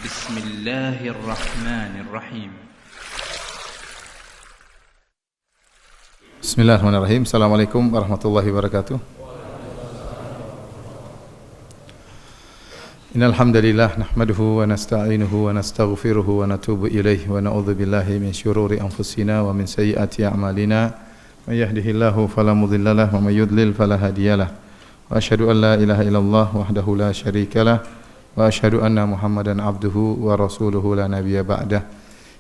Bismillahirrahmanirrahim. Bismillahirrahmanirrahim. Assalamualaikum warahmatullahi wabarakatuh. Innal hamdalillah nahmaduhu wa nasta'inuhu wa nastaghfiruhu wa natubu ilaihi wa na'udzu billahi min syururi anfusina wa min sayyiati a'malina. May yahdihillahu fala mudhillalah wa may yudlil fala hadiyalah. Wa asyhadu an la ilaha illallah wahdahu la syarikalah wa asyhadu anna Muhammadan abduhu wa rasuluhu la nabiyya ba'dah.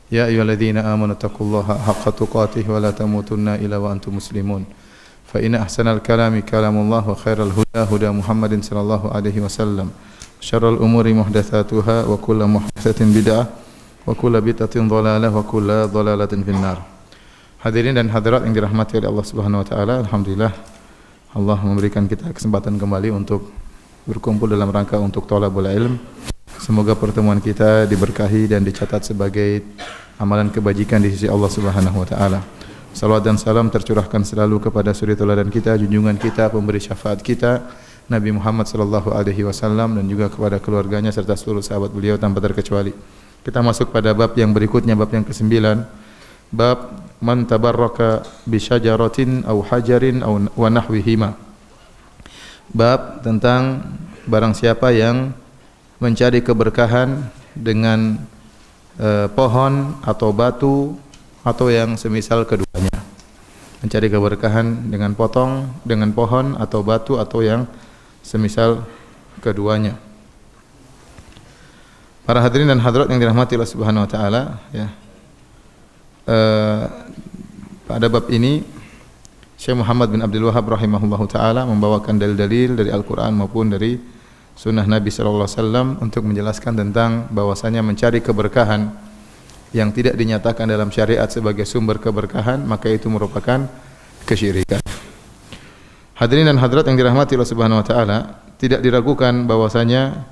Ya ayyuhalladzina amanu taqullaha haqqa tuqatih wa la tamutunna illa wa antum muslimun. Fa inna ahsanal kalami kalamullah wa khairal huda huda Muhammadin sallallahu alaihi wasallam. Syarrul umuri muhdatsatuha wa kullu muhdatsatin bid'ah wa kullu bid'atin dhalalah wa kullu dhalalatin finnar. Hadirin dan hadirat yang dirahmati oleh Allah Subhanahu wa taala, alhamdulillah Allah memberikan kita kesempatan kembali untuk berkumpul dalam rangka untuk thalabul ilm. Semoga pertemuan kita diberkahi dan dicatat sebagai amalan kebajikan di sisi Allah Subhanahu wa taala. Salawat dan salam tercurahkan selalu kepada suri tauladan kita, junjungan kita, pemberi syafaat kita, Nabi Muhammad sallallahu alaihi wasallam, dan juga kepada keluarganya serta seluruh sahabat beliau tanpa terkecuali. Kita masuk pada bab yang berikutnya, bab yang ke-9. Bab man tabarraka bi syajaratin aw hajarin aw wa nahwihima. Bab tentang barang siapa yang mencari keberkahan dengan pohon atau batu atau yang semisal keduanya. Mencari keberkahan dengan pohon atau batu atau yang semisal keduanya. Para hadirin dan hadirat yang dirahmati Allah Subhanahu wa taala, ya. Pada bab ini Syekh Muhammad bin Abdul Wahhab rahimahullahu taala membawakan dalil-dalil dari Al-Qur'an maupun dari sunnah Nabi sallallahu alaihi wasallam untuk menjelaskan tentang bahwasanya mencari keberkahan yang tidak dinyatakan dalam syariat sebagai sumber keberkahan, maka itu merupakan kesyirikan. Hadirin dan hadirat yang dirahmati Allah Subhanahu wa taala, tidak diragukan bahwasanya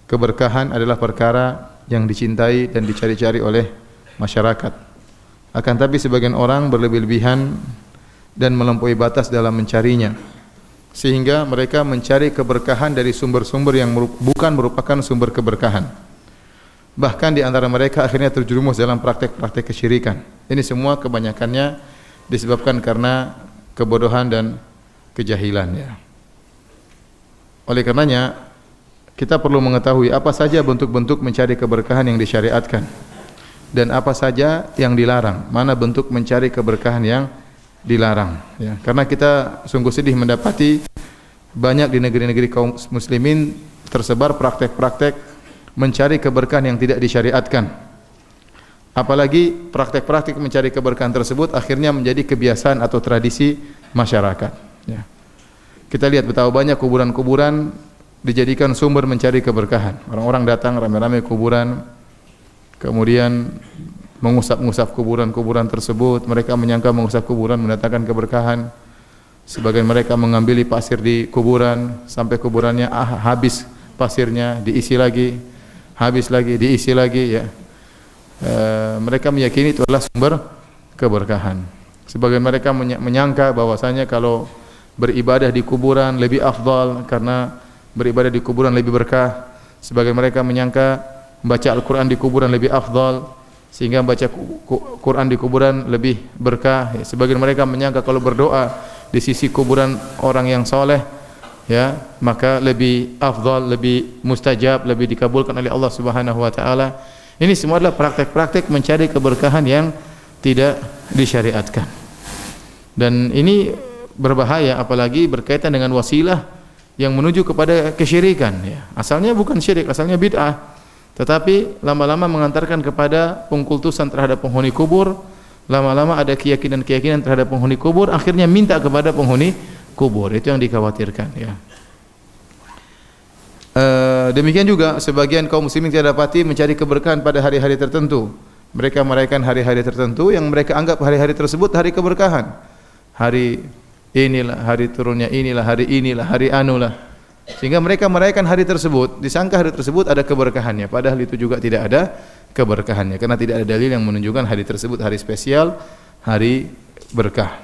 keberkahan adalah perkara yang dicintai dan dicari-cari oleh masyarakat. Akan tapi sebagian orang berlebih-lebihan dan melampaui batas dalam mencarinya, sehingga mereka mencari keberkahan dari sumber-sumber yang bukan merupakan sumber keberkahan. Bahkan di antara mereka akhirnya terjerumus dalam praktek-praktek kesyirikan. Ini semua kebanyakannya disebabkan karena kebodohan dan kejahilan, ya. Oleh karenanya kita perlu mengetahui apa saja bentuk-bentuk mencari keberkahan yang disyariatkan dan apa saja yang dilarang, mana bentuk mencari keberkahan yang dilarang, ya. Karena kita sungguh sedih mendapati banyak di negeri-negeri kaum muslimin tersebar praktek-praktek mencari keberkahan yang tidak disyariatkan. Apalagi praktek-praktek mencari keberkahan tersebut akhirnya menjadi kebiasaan atau tradisi masyarakat, ya. Kita lihat betapa banyak kuburan-kuburan dijadikan sumber mencari keberkahan. Orang-orang datang ramai-ramai kuburan, kemudian mengusap-ngusap kuburan-kuburan tersebut. Mereka menyangka mengusap kuburan mendatangkan keberkahan. Sebagian mereka mengambil pasir di kuburan sampai kuburannya habis pasirnya, diisi lagi, habis lagi, diisi lagi, ya. Mereka meyakini itu adalah sumber keberkahan. Sebagian mereka menyangka bahwasanya kalau beribadah di kuburan lebih afdal karena beribadah di kuburan lebih berkah. Sebagian mereka menyangka membaca Al-Quran di kuburan lebih afdal sehingga membaca Quran di kuburan lebih berkah, ya. Sebagian mereka menyangka kalau berdoa di sisi kuburan orang yang soleh, ya, maka lebih afdal, lebih mustajab, lebih dikabulkan oleh Allah Subhanahu wa taala. Ini semua adalah praktek-praktek mencari keberkahan yang tidak disyariatkan. Dan ini berbahaya apalagi berkaitan dengan wasilah yang menuju kepada kesyirikan, ya. Asalnya bukan syirik, asalnya bid'ah. Tetapi lama-lama mengantarkan kepada pengkultusan terhadap penghuni kubur. Lama-lama ada keyakinan-keyakinan terhadap penghuni kubur, akhirnya minta kepada penghuni kubur. Itu yang dikhawatirkan, ya. Demikian juga sebagian kaum muslimin tidak dapati mencari keberkahan pada hari-hari tertentu. Mereka merayakan hari-hari tertentu yang mereka anggap hari-hari tersebut hari keberkahan. Hari inilah, hari turunnya inilah, hari inilah, hari anulah. Sehingga mereka merayakan hari tersebut, disangka hari tersebut ada keberkahannya, padahal itu juga tidak ada keberkahannya karena tidak ada dalil yang menunjukkan hari tersebut hari spesial, hari berkah.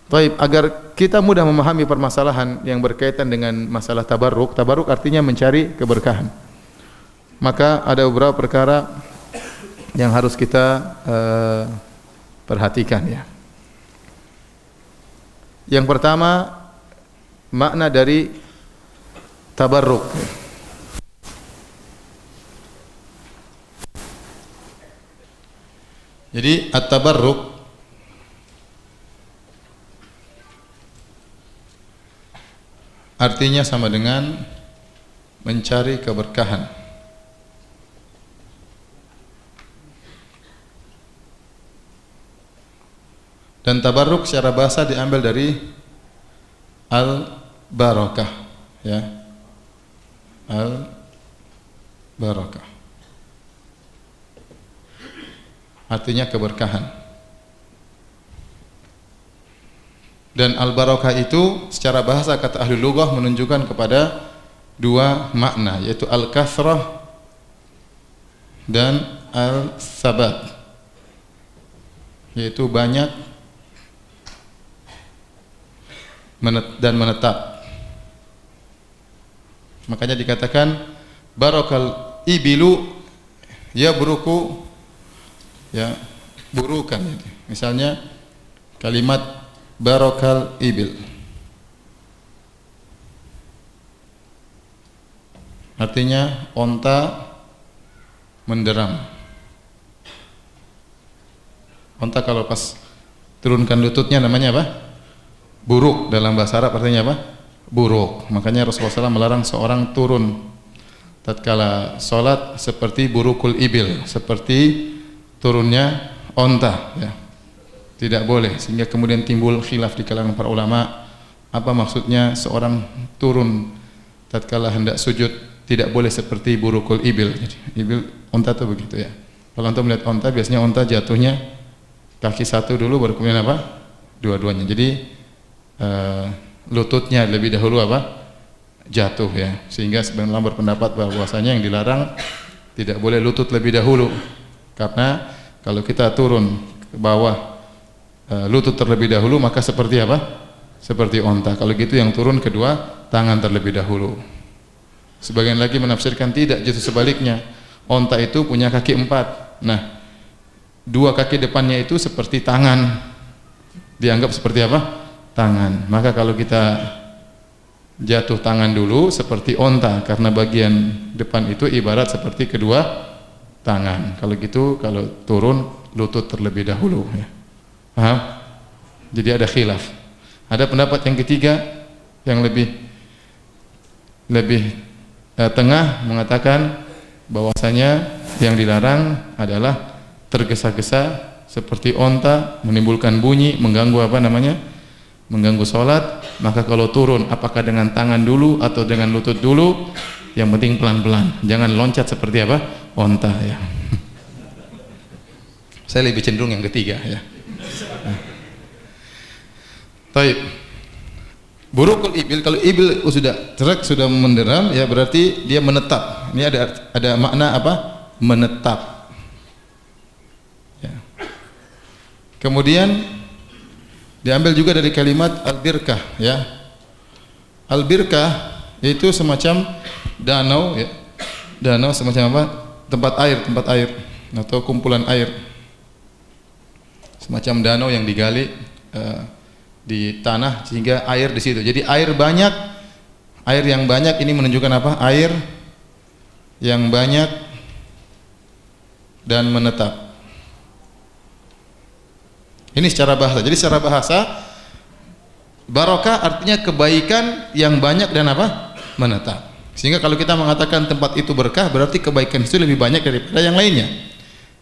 Baik, agar kita mudah memahami permasalahan yang berkaitan dengan masalah tabarruk. Tabarruk artinya mencari keberkahan. maka ada beberapa perkara yang harus kita perhatikan ya. Yang pertama, makna dari tabarruk. Jadi at-tabarruk artinya sama dengan mencari keberkahan. Dan tabarruk secara bahasa diambil dari al-barakah ya. Al-barakah artinya keberkahan. Dan al-barakah itu secara bahasa kata ahli lughah menunjukkan kepada dua makna, yaitu al-kathrah dan al-sabat, yaitu banyak dan menetap. Makanya dikatakan barakal ibilu ya buruku ya burukan. Misalnya kalimat barakal ibil artinya onta menderam. Onta kalau pas turunkan lututnya namanya apa? Buruk. Dalam bahasa Arab artinya apa? Buruk. Makanya Rasulullah SAW melarang seorang turun tatkala salat seperti burukul ibil, seperti turunnya onta ya. Tidak boleh, sehingga kemudian timbul khilaf di kalangan para ulama apa maksudnya seorang turun tatkala hendak sujud tidak boleh seperti burukul ibil. Jadi ibil onta itu begitu ya. Kalau antum melihat onta biasanya onta jatuhnya kaki satu dulu baru kemudian apa? Dua-duanya. Jadi lututnya lebih dahulu apa? Jatuh ya. Sehingga sebagian ulama berpendapat bahwasanya yang dilarang tidak boleh lutut lebih dahulu. Karena kalau kita turun ke bawah lutut terlebih dahulu maka seperti apa? Seperti onta. Kalau gitu yang turun kedua tangan terlebih dahulu. Sebagian lagi menafsirkan tidak, justru sebaliknya. Onta itu punya kaki 4. Nah, dua kaki depannya itu seperti tangan. Dianggap seperti apa? Tangan. Maka kalau kita jatuh tangan dulu seperti onta, karena bagian depan itu ibarat seperti kedua tangan. Kalau gitu, kalau turun lutut terlebih dahulu ya. Paham? Jadi ada khilaf. Ada pendapat yang ketiga yang lebih tengah mengatakan bahwasanya yang dilarang adalah tergesa-gesa seperti onta, menimbulkan bunyi, mengganggu apa namanya? Mengganggu sholat. Maka kalau turun apakah dengan tangan dulu atau dengan lutut dulu, yang penting pelan-pelan, jangan loncat seperti apa? Onta ya. Saya lebih cenderung yang ketiga ya. Baik. Burukul ibil, kalau ibil sudah menderam ya berarti dia menetap. Ini ada makna apa? Menetap. Ya. Kemudian diambil juga dari kalimat al-birkah ya. Al-birkah itu semacam danau ya. Danau semacam apa? Tempat air atau kumpulan air. Semacam danau yang digali di tanah sehingga air di situ. Jadi air yang banyak ini menunjukkan apa? Air yang banyak dan menetap. Ini secara bahasa. Jadi secara bahasa barakah artinya kebaikan yang banyak dan apa? Menetap. Sehingga kalau kita mengatakan tempat itu berkah, berarti kebaikan itu lebih banyak daripada yang lainnya.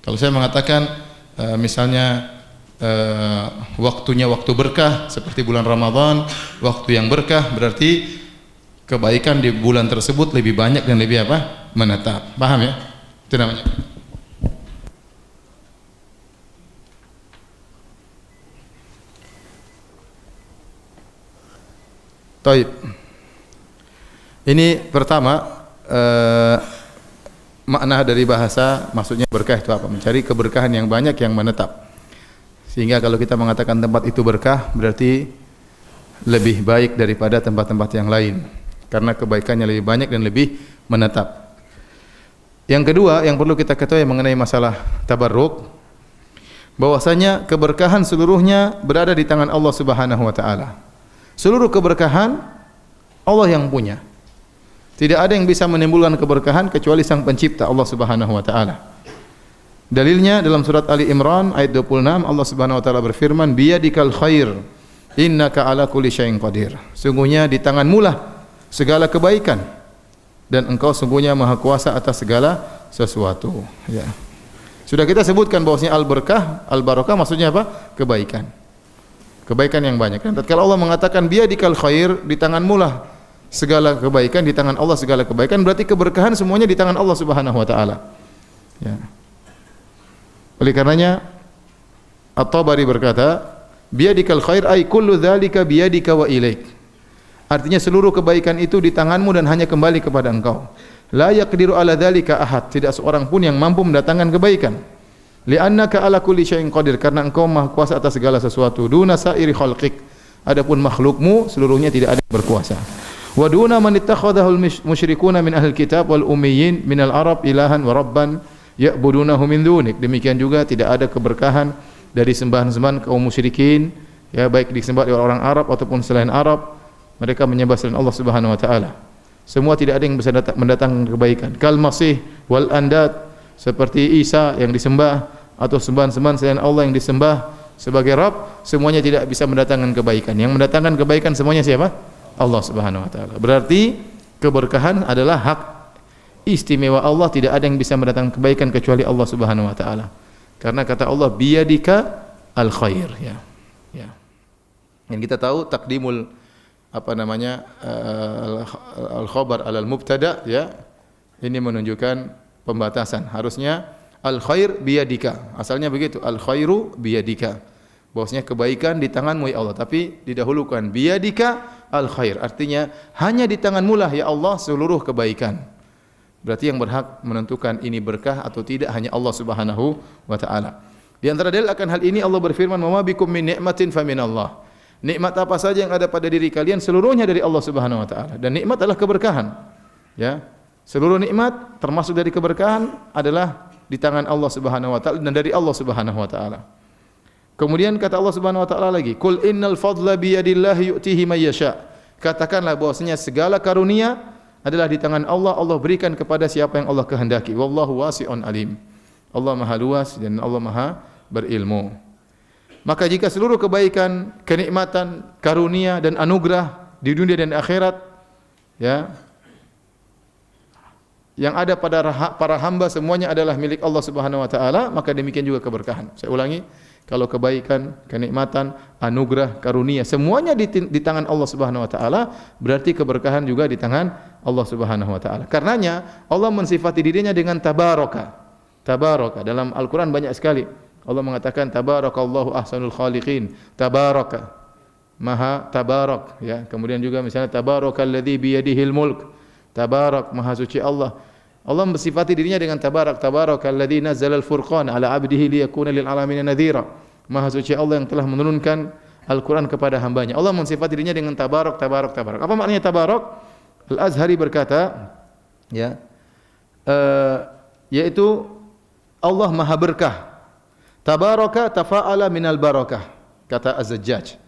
Kalau saya mengatakan misalnya waktunya waktu berkah seperti bulan Ramadan, waktu yang berkah, berarti kebaikan di bulan tersebut lebih banyak dan lebih apa? Menetap. Paham ya? Itu namanya. Taib. Ini pertama makna dari bahasa, maksudnya berkah itu apa? Mencari keberkahan yang banyak yang menetap. Sehingga kalau kita mengatakan tempat itu berkah, berarti lebih baik daripada tempat-tempat yang lain, karena kebaikannya lebih banyak dan lebih menetap. Yang kedua yang perlu kita ketahui mengenai masalah tabarruk, bahwasanya keberkahan seluruhnya berada di tangan Allah Subhanahu wa taala. Seluruh keberkahan Allah yang punya. Tidak ada yang bisa menimbulkan keberkahan kecuali Sang Pencipta Allah Subhanahu wa taala. Dalilnya dalam surat Ali Imran ayat 26 Allah Subhanahu wa taala berfirman, "Biyadikal khair, innaka ala kulli syai'in qadir." Sungguhnya di tanganmu lah segala kebaikan dan engkau sungguhnya maha kuasa atas segala sesuatu. Ya. Sudah kita sebutkan bahwasanya al-berkah, al-barakah maksudnya apa? Kebaikan. Kebaikan yang banyak. Dan tatkala Allah mengatakan biyadikal khair, di tanganmu lah segala kebaikan, di tangan Allah segala kebaikan, berarti keberkahan semuanya di tangan Allah Subhanahu wa taala. Ya. Oleh karenanya At-Tabari berkata, biyadikal khair ay kullu dzalika biyadika wa ilaik. Artinya seluruh kebaikan itu di tanganmu dan hanya kembali kepada engkau. La yaqdiru ala dzalika ahad, tidak seorang pun yang mampu mendatangkan kebaikan. Li'annaka ala kulli syai'in qadir, karena engkau maha kuasa atas segala sesuatu. Duna sa'iri khalqik, adapun makhlukmu seluruhnya tidak ada yang berkuasa. Wa duna man ittakhadhahu al-musyrikuna min ahli kitab wal ummiyin min al-arab ilahan wa rabban ya'budunahu min dunik. Demikian juga tidak ada keberkahan dari sembahan-sembahan kaum musyrikin, ya, baik disembah oleh orang Arab ataupun selain Arab. Mereka menyembah selain Allah Subhanahu wa taala. Semua tidak ada yang bisa mendatangkan kebaikan. Kal Masih wal Andad, seperti Isa yang disembah atau sembahan-sembahan selain Allah yang disembah sebagai Rabb, semuanya tidak bisa mendatangkan kebaikan. Yang mendatangkan kebaikan semuanya siapa? Allah Subhanahu wa taala. Berarti keberkahan adalah hak istimewa Allah, tidak ada yang bisa mendatangkan kebaikan kecuali Allah Subhanahu wa taala. Karena kata Allah biyadika al khair, ya. Ya. Yang kita tahu takdimul al-khabar alal mubtada, ya. Ini menunjukkan pembatasan. Harusnya al khair biyadika. Asalnya begitu, al khairu biyadika. Bahwasanya kebaikan di tanganmu ya Allah, tapi didahulukan biyadika al khair. Artinya hanya di tanganmu lah ya Allah seluruh kebaikan. Berarti yang berhak menentukan ini berkah atau tidak hanya Allah Subhanahu wa taala. Di antara dalil akan hal ini Allah berfirman, "Wa ma bikum min ni'matin faminallah." Nikmat apa saja yang ada pada diri kalian seluruhnya dari Allah Subhanahu wa taala. Dan nikmat adalah keberkahan. Ya. Seluruh nikmat termasuk dari keberkahan adalah di tangan Allah Subhanahu wa taala dan dari Allah Subhanahu wa taala. Kemudian kata Allah Subhanahu wa taala lagi, "Qul innal fadla bi yadillahi yu'tihi may yasha." Katakanlah bahwasanya segala karunia adalah di tangan Allah, Allah berikan kepada siapa yang Allah kehendaki. Wallahu wasi'un alim. Allah Maha luas dan Allah Maha berilmu. Maka jika seluruh kebaikan, kenikmatan, karunia dan anugerah di dunia dan akhirat, ya, yang ada pada para hamba semuanya adalah milik Allah Subhanahu wa taala, maka demikian juga keberkahan. Saya ulangi, kalau kebaikan, kenikmatan, anugerah, karunia semuanya di tangan Allah Subhanahu wa taala, berarti keberkahan juga di tangan Allah Subhanahu wa taala. Karenanya Allah mensifati dirinya dengan tabaraka. Tabaraka dalam Al-Qur'an banyak sekali. Allah mengatakan tabarakallahu ahsanul khaliqin. Tabaraka, maha tabarak, ya. Kemudian juga misalnya tabarakalladzi biyadihil mulk. Tabarak, maha suci Allah. Allah mensifati dirinya dengan tabarak. Tabarakalladzi nazzalal furqan ala 'abdihi liyakuna lil alamin nadhira. Maha suci Allah yang telah menurunkan Al-Qur'an kepada hambanya. Allah mensifati dirinya dengan tabarak, tabarak, tabarak. Apa maknanya tabarak? Al-Azhari berkata, ya, yaitu Allah maha berkah. Tabaraka tafa'ala minal barakah, kata Az-Zajjaj.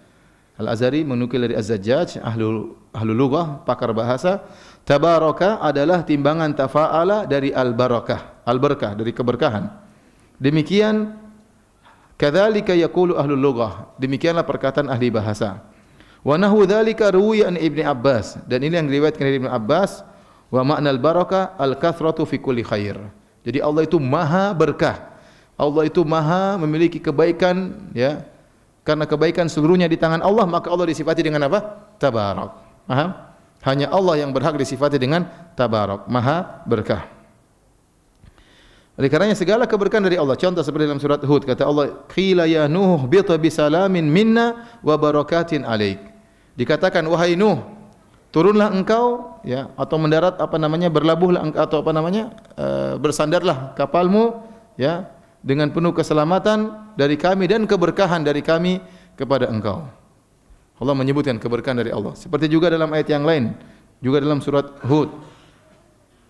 Al-Azhari menukil dari Az-Zajjaj, ahlu lughah, pakar bahasa. Tabaraka adalah timbangan tafa'ala dari al-barakah, al-berkah, dari keberkahan. Demikian kadzalika yaqulu ahlu lughah, demikianlah perkataan ahli bahasa. Wa nahu dzalika ruwiya an Ibnu Abbas, dan ini yang diriwayatkan dari Ibnu Abbas, wa makna al-barakah al-kathratu fi kulli khair. Jadi Allah itu maha berkah. Allah itu maha memiliki kebaikan, ya. Karena kebaikan seluruhnya di tangan Allah, maka Allah disifati dengan apa? Tabarak. Paham? Hanya Allah yang berhak disifati dengan tabarak, maha berkah. Oleh karenanya segala keberkahan dari Allah. Contoh seperti dalam surat Hud, kata Allah, "Qila ya Nuh bita bisalamin minna wa barakatin alaik." Dikatakan, wahai Nuh, turunlah engkau, ya, atau mendarat, berlabuhlah engkau, atau bersandarlah kapalmu, ya, dengan penuh keselamatan dari kami dan keberkahan dari kami kepada engkau. Allah menyebutkan keberkahan dari Allah. Seperti juga dalam ayat yang lain, juga dalam surat Hud,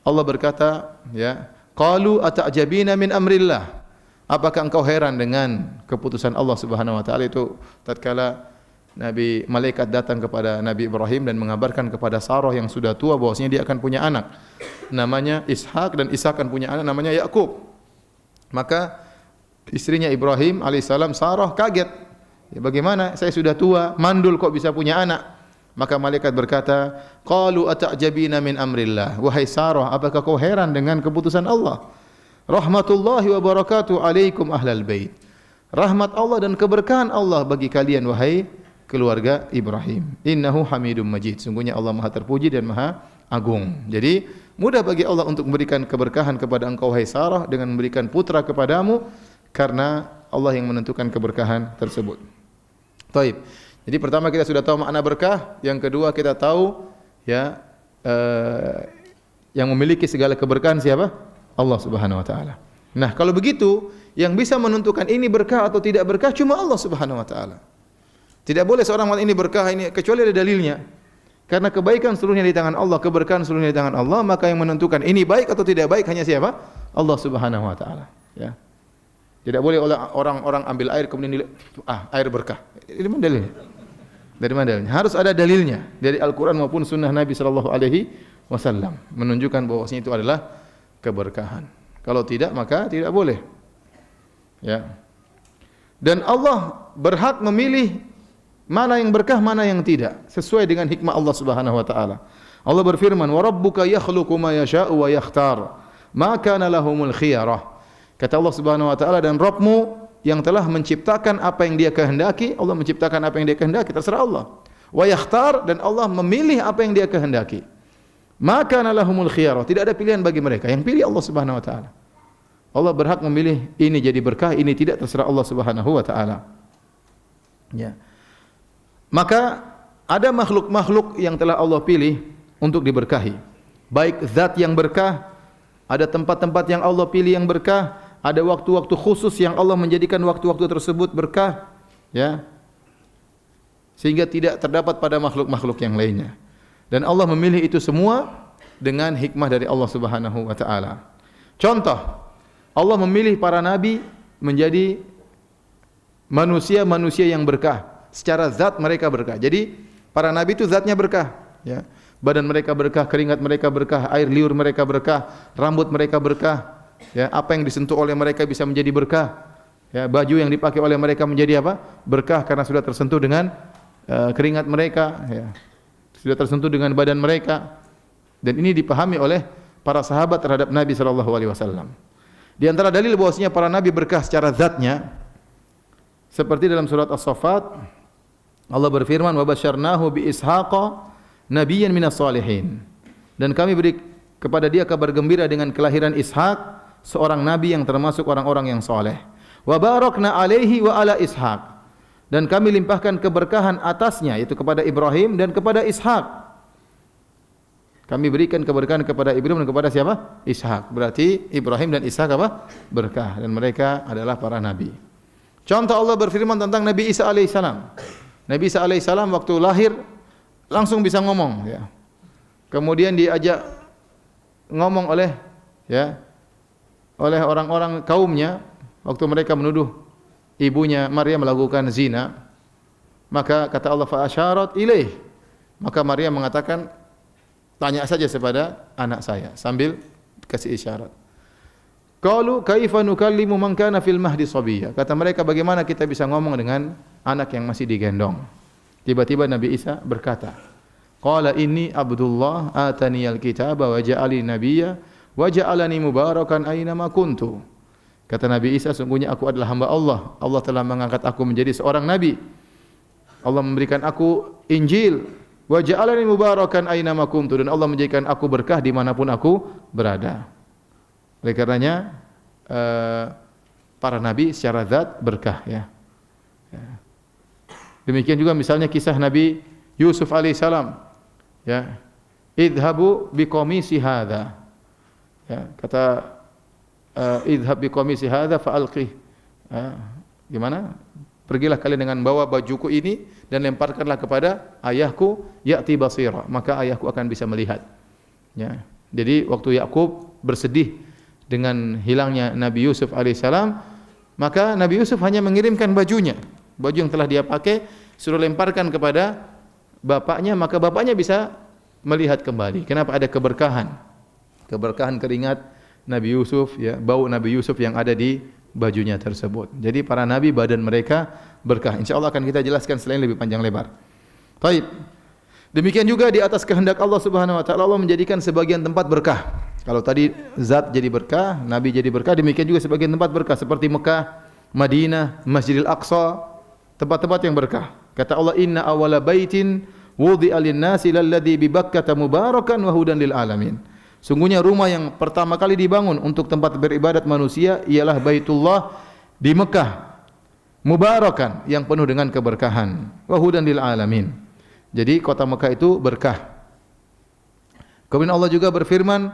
Allah berkata, ya, Qalu ata'jabina min amrillah. Apakah engkau heran dengan keputusan Allah Subhanahu wa taala? Itu tatkala malaikat datang kepada Nabi Ibrahim dan mengabarkan kepada Sarah yang sudah tua bahwasanya dia akan punya anak namanya Ishak, dan Ishak akan punya anak namanya Yakub. Maka istrinya Ibrahim alaihissalam, Sarah, kaget. Ya, bagaimana saya sudah tua, mandul, kok bisa punya anak? Maka malaikat berkata, qalu ata'jabina min amrillah. Wahai Sarah, apakah kau heran dengan keputusan Allah? Rahmatullahi wa barakatuh alaikum ahlal bait. Rahmat Allah dan keberkahan Allah bagi kalian wahai keluarga Ibrahim. Innahu Hamidum Majid. Sungguhnya Allah Maha terpuji dan Maha agung. Jadi mudah bagi Allah untuk memberikan keberkahan kepada engkau wahai Sarah dengan memberikan putra kepadamu, karena Allah yang menentukan keberkahan tersebut. Taib. Jadi pertama kita sudah tahu makna berkah, yang kedua kita tahu ya yang memiliki segala keberkahan siapa? Allah Subhanahu wa taala. Nah, kalau begitu yang bisa menentukan ini berkah atau tidak berkah cuma Allah Subhanahu wa taala. Tidak boleh seorang mengatakan ini berkah ini kecuali ada dalilnya. Karena kebaikan seluruhnya di tangan Allah, keberkahan seluruhnya di tangan Allah, maka yang menentukan ini baik atau tidak baik hanya siapa? Allah Subhanahu wa taala, ya. Tidak boleh orang ambil air kemudian air berkah. Ini mana dalilnya? Dari mana dalilnya? Harus ada dalilnya dari Al-Qur'an maupun sunnah Nabi sallallahu alaihi wasallam menunjukkan bahwasanya itu adalah keberkahan. Kalau tidak maka tidak boleh. Ya. Dan Allah berhak memilih mana yang berkah, mana yang tidak, sesuai dengan hikmah Allah Subhanahu wa taala. Allah berfirman, "Wa rabbuka yakhluqu ma yasha'u wa yakhtar, ma kana lahumul khiyarah." Kata Allah Subhanahu wa taala, dan Rabbmu yang telah menciptakan apa yang Dia kehendaki, Allah menciptakan apa yang Dia kehendaki, terserah Allah. Wa yakhtar, dan Allah memilih apa yang Dia kehendaki. Ma kana lahumul khiyarah, tidak ada pilihan bagi mereka, yang pilih Allah Subhanahu wa taala. Allah berhak memilih ini jadi berkah, ini tidak, terserah Allah Subhanahu wa taala. Ya. Maka ada makhluk-makhluk yang telah Allah pilih untuk diberkahi. Baik zat yang berkah, ada tempat-tempat yang Allah pilih yang berkah, ada waktu-waktu khusus yang Allah menjadikan waktu-waktu tersebut berkah, ya. Sehingga tidak terdapat pada makhluk-makhluk yang lainnya. Dan Allah memilih itu semua dengan hikmah dari Allah Subhanahu wa taala. Contoh, Allah memilih para nabi menjadi manusia-manusia yang berkah. Secara zat mereka berkah. Jadi para nabi itu zatnya berkah, ya. Badan mereka berkah, keringat mereka berkah, air liur mereka berkah, rambut mereka berkah, ya. Apa yang disentuh oleh mereka bisa menjadi berkah, ya. Baju yang dipakai oleh mereka menjadi apa? Berkah karena sudah tersentuh dengan keringat mereka, ya. Sudah tersentuh dengan badan mereka. Dan ini dipahami oleh para sahabat terhadap Nabi sallallahu alaihi wasallam. Di antara dalil bahwasanya para nabi berkah secara zatnya, seperti dalam surat As-Saffat Allah berfirman, wa basyarnahu bi ishaqa nabiyyan minas salihin. Dan kami beri kepada dia kabar gembira dengan kelahiran Ishak, seorang nabi yang termasuk orang-orang yang saleh. Wa barakna alaihi wa ala Ishak. Dan kami limpahkan keberkahan atasnya, yaitu kepada Ibrahim dan kepada Ishak. Kami berikan keberkahan kepada Ibrahim dan kepada siapa? Ishak. Berarti Ibrahim dan Ishak apa? Berkah, dan mereka adalah para nabi. Contoh, Allah berfirman tentang Nabi Isa alaihissalam. Nabi Isa alaihissalam waktu lahir langsung bisa ngomong, ya. Kemudian diajak ngomong oleh orang-orang kaumnya waktu mereka menuduh ibunya Maryam melakukan zina. Maka kata Allah, fa asyarat ilaih. Maka Maryam mengatakan, tanya saja kepada anak saya, sambil kasih isyarat. Qalu kaifa nukallimu man kana fil mahdi sabiyya. Kata mereka, bagaimana kita bisa ngomong dengan anak yang masih digendong? Tiba-tiba Nabi Isa berkata, qala inni abdullah ataniyal kitaba wa ja'alani nabiyya wa ja'alani mubarakan aina ma kuntu. Kata Nabi Isa, sungguhnya aku adalah hamba Allah. Allah telah mengangkat aku menjadi seorang nabi. Allah memberikan aku Injil, wa ja'alani mubarakan aina ma kuntu, dan Allah menjadikan aku berkah dimanapun aku berada. Oleh karenanya para nabi secara zat berkah, ya. Demikian juga misalnya kisah Nabi Yusuf alaihissalam, ya. Idhabu biqamisi hadza. Ya, kata idhab biqamisi hadza fa'alqih. Gimana? Pergilah kalian dengan bawa bajuku ini dan lemparkanlah kepada ayahku, ya'ti basira, maka ayahku akan bisa melihat. Ya. Jadi waktu Yakub bersedih dengan hilangnya Nabi Yusuf alaihissalam, maka Nabi Yusuf hanya mengirimkan bajunya, baju yang telah dia pakai, suruh lemparkan kepada bapaknya, maka bapaknya bisa melihat kembali. Kenapa? Ada keberkahan, keberkahan keringat Nabi Yusuf, ya, bau Nabi Yusuf yang ada di bajunya tersebut. Jadi para nabi badan mereka berkah. Insyaallah akan kita jelaskan selain lebih panjang lebar. Baik. Demikian juga di atas kehendak Allah Subhanahu wa taala, Allah menjadikan sebagian tempat berkah. Kalau tadi zat jadi berkah, nabi jadi berkah, demikian juga sebagian tempat berkah seperti Mekah, Madinah, Masjidil Aqsa, tempat-tempat yang berkah. Kata Allah, "Inna awwala baitin wudi'a lin-nasi lalladzi bi Bakkah mubarakan wa hudan lil alamin." Sungguhnya rumah yang pertama kali dibangun untuk tempat beribadat manusia ialah Baitullah di Mekah, mubarakan, yang penuh dengan keberkahan, wa hudan lil alamin. Jadi kota Mekah itu berkah. Kemudian Allah juga berfirman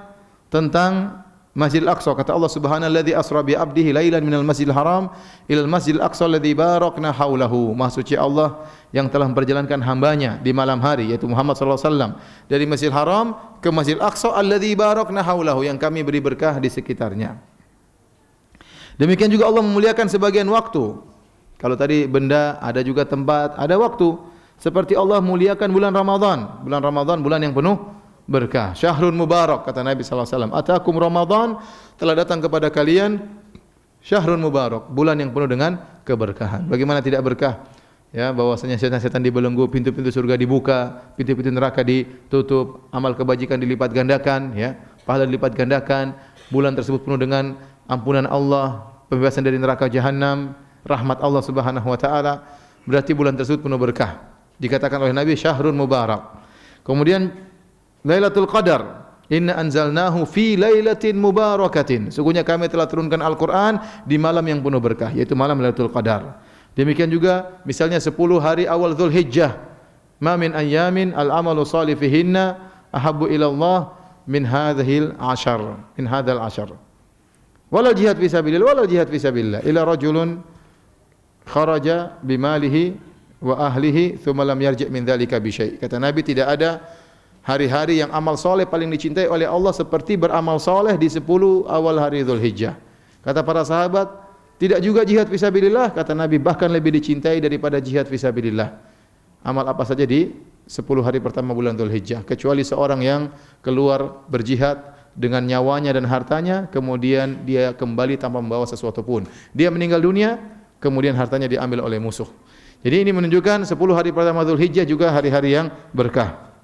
tentang Masjidil Aqsa. Kata Allah, Subhanalladzi asra bi 'abdihi lailan minal masjidil haram ilal masjidil aqsa alladzi barakna haulahu. Maha suci Allah yang telah memperjalankan hambanya di malam hari, yaitu Muhammad sallallahu alaihi wasallam, dari Masjidil Haram ke Masjidil Aqsa alladzi barakna haulahu, yang kami beri berkah di sekitarnya. Demikian juga Allah memuliakan sebagian waktu. Kalau tadi benda, ada juga tempat, ada waktu. Seperti Allah muliakan bulan Ramadan. Bulan Ramadan bulan yang penuh berkah. Syahrun mubarak, kata Nabi sallallahu alaihi wasallam. Atakum Ramadan, telah datang kepada kalian syahrun mubarak, bulan yang penuh dengan keberkahan. Bagaimana tidak berkah? Ya, bahwasanya setan-setan dibelenggu, pintu-pintu surga dibuka, pintu-pintu neraka ditutup, amal kebajikan dilipat gandakan, ya, pahala dilipat gandakan. Bulan tersebut penuh dengan ampunan Allah, pembebasan dari neraka jahanam, rahmat Allah Subhanahu wa taala. Berarti bulan tersebut penuh berkah. Dikatakan oleh Nabi syahrun mubarak. Kemudian Lailatul Qadar, inna anzalnahu fi lailatin mubarakatin. Sungguhnya kami telah turunkan Al-Qur'an di malam yang penuh berkah, yaitu malam Lailatul Qadar. Demikian juga misalnya 10 hari awal Dzulhijjah. Ma min ayyamin al-amalu salih fihinna ahabbu ila Allah min hadhil ashar, min hadzal ashar. Wala jihad fi sabilillah, wala jihad fi sabilillah ila rajulun kharaja bimalihi wa ahlihi thumma lam yarji' min dzalika bi syai'. Kata Nabi, tidak ada hari-hari yang amal soleh paling dicintai oleh Allah seperti beramal soleh di 10 awal hari Dzulhijjah. Kata para sahabat, tidak juga jihad fisabilillah. Kata Nabi, bahkan lebih dicintai daripada jihad fisabilillah. Amal apa saja di 10 hari pertama bulan Dzulhijjah, kecuali seorang yang keluar berjihad dengan nyawanya dan hartanya, kemudian dia kembali tanpa membawa sesuatu pun. Dia meninggal dunia, kemudian hartanya diambil oleh musuh. Jadi ini menunjukkan 10 hari pertama Dzulhijjah juga hari-hari yang berkah.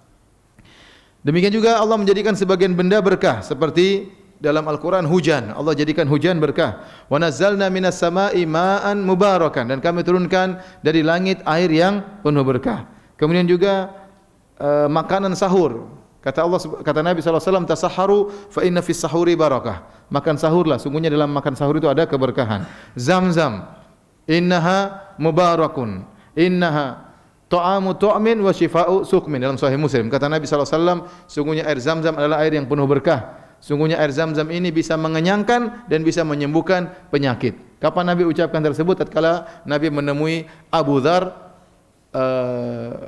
Demikian juga Allah menjadikan sebagian benda berkah, seperti dalam Al-Quran hujan. Allah jadikan hujan berkah. Wa nazzalna minas sama'i ma'an mubarakan, dan kami turunkan dari langit air yang penuh berkah. Kemudian juga makanan sahur. Kata Allah, kata Nabi sallallahu alaihi wasallam, tasahharu fa inna fis sahuri barakah. Makan sahurlah, sungguhnya dalam makan sahur itu ada keberkahan. Zam-zam, innaha mubarakun, innaha ta'amu tu'min wa shifa'u suqmin, dalam Sahih Muslim. Kata Nabi sallallahu alaihi wasallam, sungguhnya air Zam-zam adalah air yang penuh berkah. Sungguhnya air Zam-zam ini bisa mengenyangkan dan bisa menyembuhkan penyakit. Kapan Nabi ucapkan tersebut? Tatkala Nabi menemui Abu Dzar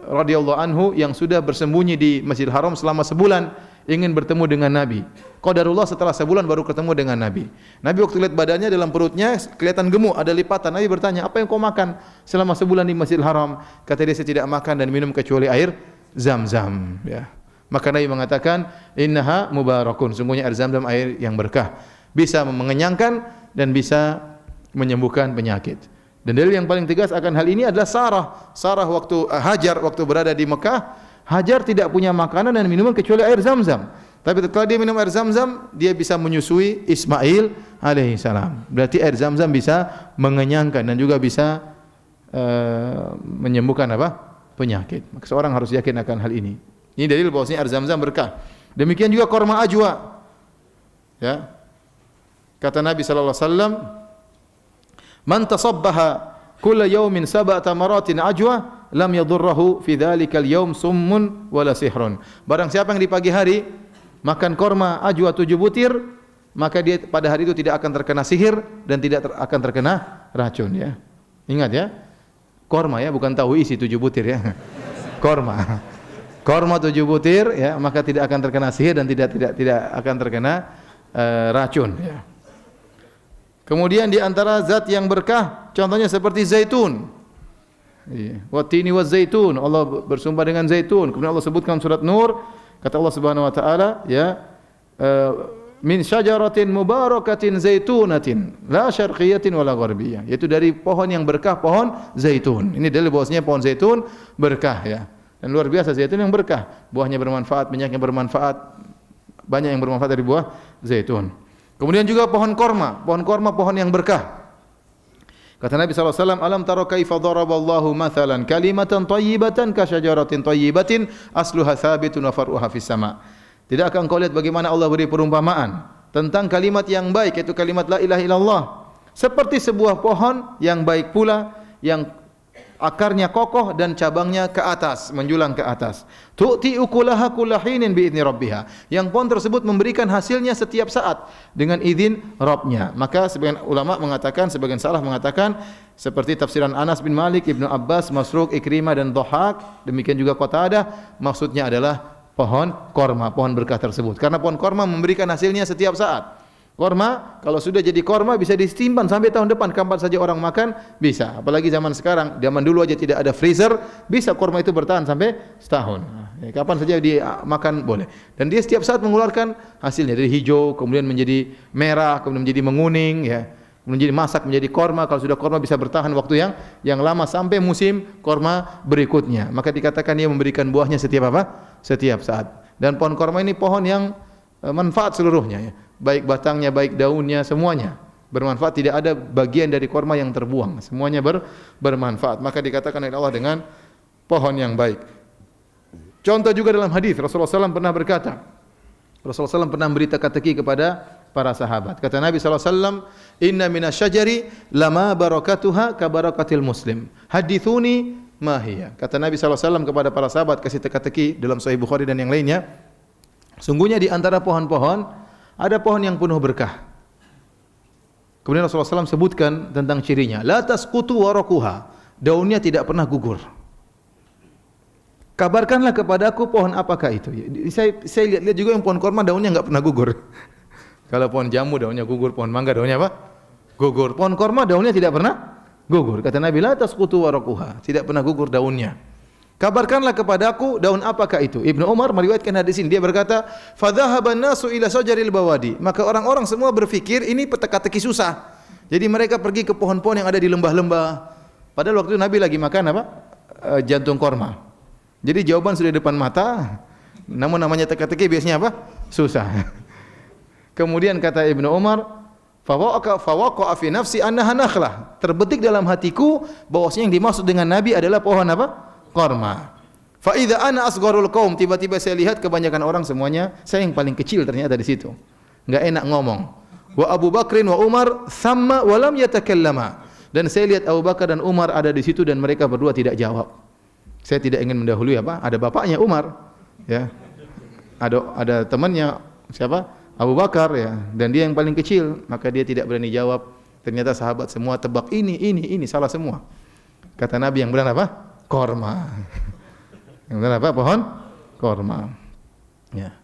radhiyallahu anhu yang sudah bersembunyi di Masjidil Haram selama sebulan, ingin bertemu dengan Nabi. Qadarullah setelah sebulan baru ketemu dengan Nabi. Nabi waktu lihat badannya dalam perutnya kelihatan gemuk, ada lipatan. Nabi bertanya, "Apa yang kau makan selama sebulan di Masjidil Haram?" Kata dia, "Saya tidak makan dan minum kecuali air Zam-zam." Ya. Maka Nabi mengatakan, "Innaha mubarakun." Sungguhnya air Zam-zam air yang berkah, bisa mengenyangkan dan bisa menyembuhkan penyakit. Dan dalil yang paling tegas akan hal ini adalah Sarah. Sarah waktu Hajar waktu berada di Mekah, Hajar tidak punya makanan dan minuman kecuali air Zam-zam. Tapi setelah dia minum air Zam-zam, dia bisa menyusui Ismail alaihi salam. Berarti air Zam-zam bisa mengenyangkan dan juga bisa menyembuhkan apa? Penyakit. Maka seorang harus yakin akan hal ini. Ini dalil bahwasanya air Zam-zam berkah. Demikian juga korma ajwa. Ya. Kata Nabi sallallahu alaihi wasallam, "Man tasabbaha kulla yawmin sab'ata maratin ajwa lam yadurruhu fi dzalikal yawm summun wala sihrun." Barang siapa yang di pagi hari makan korma ajwa 7 butir, maka dia pada hari itu tidak akan terkena sihir dan tidak akan terkena racun, ya. Ingat ya. Korma ya, bukan tahu isi 7 butir ya. Korma. Korma 7 butir ya, maka tidak akan terkena sihir dan tidak akan terkena racun, ya. Kemudian di antara zat yang berkah, contohnya seperti zaitun. Wa tini wa zaitun. Allah bersumpah dengan zaitun. Kemudian Allah sebutkan surat Nur, kata Allah Subhanahu wa taala, ya, min syajaratin mubarakatin zaitunatin la syarqiyatin wala gharbiyah, yaitu dari pohon yang berkah, pohon zaitun. Ini dalil bahwasanya pohon zaitun berkah, ya. Dan luar biasa zaitun yang berkah. Buahnya bermanfaat, minyaknya bermanfaat. Banyak yang bermanfaat dari buah zaitun. Kemudian juga pohon korma pohon yang berkah. Kata Nabi SAW, alam taro kaifa daraballahu mathalan kalimatan tayyibatan ka syajaratin tayyibatin asluha thabitun wa far'uha fis sama'. Tidakkah engkau lihat bagaimana Allah beri perumpamaan tentang kalimat yang baik, yaitu kalimat la ilaha illallah, seperti sebuah pohon yang baik pula, yang akarnya kokoh dan cabangnya ke atas, menjulang ke atas. Tu'ti ukulaha kullahinin bi'izni rabbiha. Yang pohon tersebut memberikan hasilnya setiap saat dengan izin Rabbnya. Maka sebagian ulama mengatakan, sebagian salah mengatakan, seperti tafsiran Anas bin Malik, Ibnu Abbas, Masruq, Ikrimah dan Dhahak, demikian juga Qatadah, maksudnya adalah pohon korma, pohon berkah tersebut. Karena pohon korma memberikan hasilnya setiap saat. Korma, kalau sudah jadi korma bisa disimpan sampai tahun depan, kapan saja orang makan bisa. Apalagi zaman sekarang, zaman dulu aja tidak ada freezer, bisa korma itu bertahan sampai setahun. Kapan saja dimakan boleh. Dan dia setiap saat mengeluarkan hasilnya dari hijau, kemudian menjadi merah, kemudian menjadi menguning, ya. Menjadi masak menjadi korma. Kalau sudah korma bisa bertahan waktu yang lama sampai musim korma berikutnya. Maka dikatakan dia memberikan buahnya setiap apa? Setiap saat. Dan pohon korma ini pohon yang manfaat seluruhnya, ya. Baik batangnya, baik daunnya, semuanya bermanfaat. Tidak ada bagian dari korma yang terbuang. Semuanya bermanfaat. Maka dikatakan oleh Allah dengan pohon yang baik. Contoh juga dalam hadis Rasulullah SAW pernah berkata, Rasulullah SAW pernah beri teka-teki kepada para sahabat. Kata Nabi SAW, inna minasyajari lama barakatuha kabarakatil muslim. Hadithuni mahiyya. Kata Nabi SAW kepada para sahabat, kasih teka-teki dalam Sahih Bukhari dan yang lainnya. Sungguhnya di antara pohon-pohon ada pohon yang penuh berkah. Kemudian Rasulullah SAW sebutkan tentang cirinya. La tasqutu waraquha. Daunnya tidak pernah gugur. Kabarkanlah kepadaku pohon apakah itu. Saya lihat juga yang pohon korma daunnya enggak pernah gugur. Kalau pohon jambu daunnya gugur, pohon mangga daunnya apa? Gugur. Pohon korma daunnya tidak pernah gugur. Kata Nabi, la tasqutu waraquha. Tidak pernah gugur daunnya. Kabarkanlah kepadaku daun apakah itu. Ibnu Umar meriwayatkan hadis ini. Dia berkata, "Fadhahaban nasu ila sajaril bawadi." Maka orang-orang semua berpikir ini teka-teki susah. Jadi mereka pergi ke pohon-pohon yang ada di lembah-lembah. Padahal waktu itu Nabi lagi makan apa? Jantung korma. Jadi jawaban sudah di depan mata. Namun namanya teka-teki biasanya apa? Susah. Kemudian kata Ibnu Umar, "Fawaqa fi nafsi annaha nakhlah." Terbetik dalam hatiku bahwasanya yang dimaksud dengan Nabi adalah pohon apa? Korma. Fa idza ana asgharul qaum, tiba-tiba saya lihat kebanyakan orang semuanya saya yang paling kecil ternyata di situ. Enggak enak ngomong. Wa Abu Bakrin wa Umar thamma wa lam yatakallama. Dan saya lihat Abu Bakar dan Umar ada di situ dan mereka berdua tidak jawab. Saya tidak ingin mendahului apa? Ada bapaknya Umar, ya. Ada temannya siapa? Abu Bakar, ya. Dan dia yang paling kecil, maka dia tidak berani jawab. Ternyata sahabat semua tebak ini salah semua. Kata Nabi yang benar apa? Korma. Yang benar apa? Pohon korma. Ya.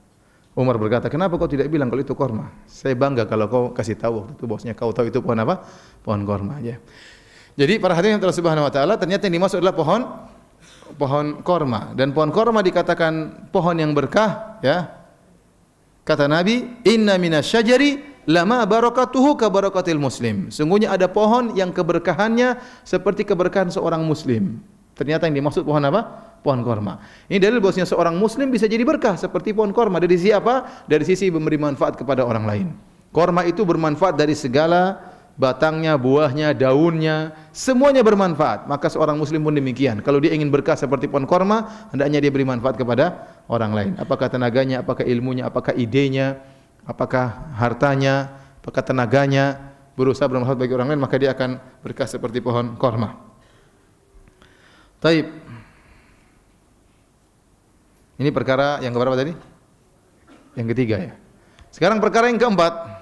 Umar berkata, kenapa kau tidak bilang kalau itu korma? Saya bangga kalau kau kasih tahu waktu itu, bosnya kau tahu itu pohon apa? Pohon korma. Ya. Jadi para hadirin yang Subhanahu wa taala, ternyata yang dimaksud adalah pohon korma. Dan pohon korma dikatakan pohon yang berkah. Ya. Kata Nabi, inna minasyajari lama barakatuhu ka barakatil muslim. Sungguhnya ada pohon yang keberkahannya seperti keberkahan seorang muslim. Ternyata yang dimaksud pohon apa? Pohon korma. Ini dalil bahwasanya seorang muslim bisa jadi berkah seperti pohon korma. Dari sisi apa? Dari sisi memberi manfaat kepada orang lain. Korma itu bermanfaat dari segala batangnya, buahnya, daunnya, semuanya bermanfaat. Maka seorang muslim pun demikian. Kalau dia ingin berkah seperti pohon korma, hendaknya dia beri manfaat kepada orang lain. Apakah tenaganya, apakah ilmunya, apakah idenya, apakah hartanya, apakah tenaganya, berusaha bermanfaat bagi orang lain, maka dia akan berkah seperti pohon korma. Taib. Ini perkara yang keberapa tadi? Yang ketiga, ya. Sekarang perkara yang keempat.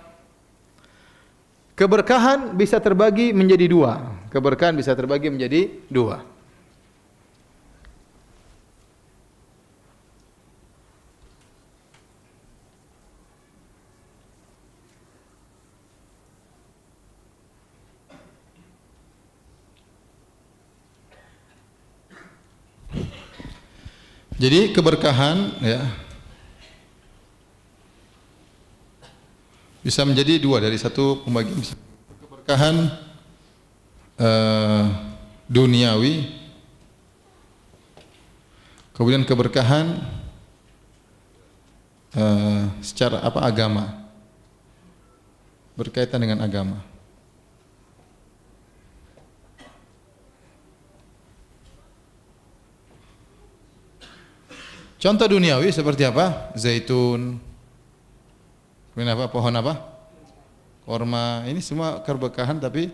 Keberkahan bisa terbagi menjadi dua. Keberkahan bisa terbagi menjadi dua. Jadi keberkahan ya bisa menjadi dua dari satu pembagian. Keberkahan duniawi, kemudian keberkahan secara agama, berkaitan dengan agama. Contoh duniawi seperti apa? Zaitun, kemudian apa? Pohon apa? Korma. Ini semua keberkahan tapi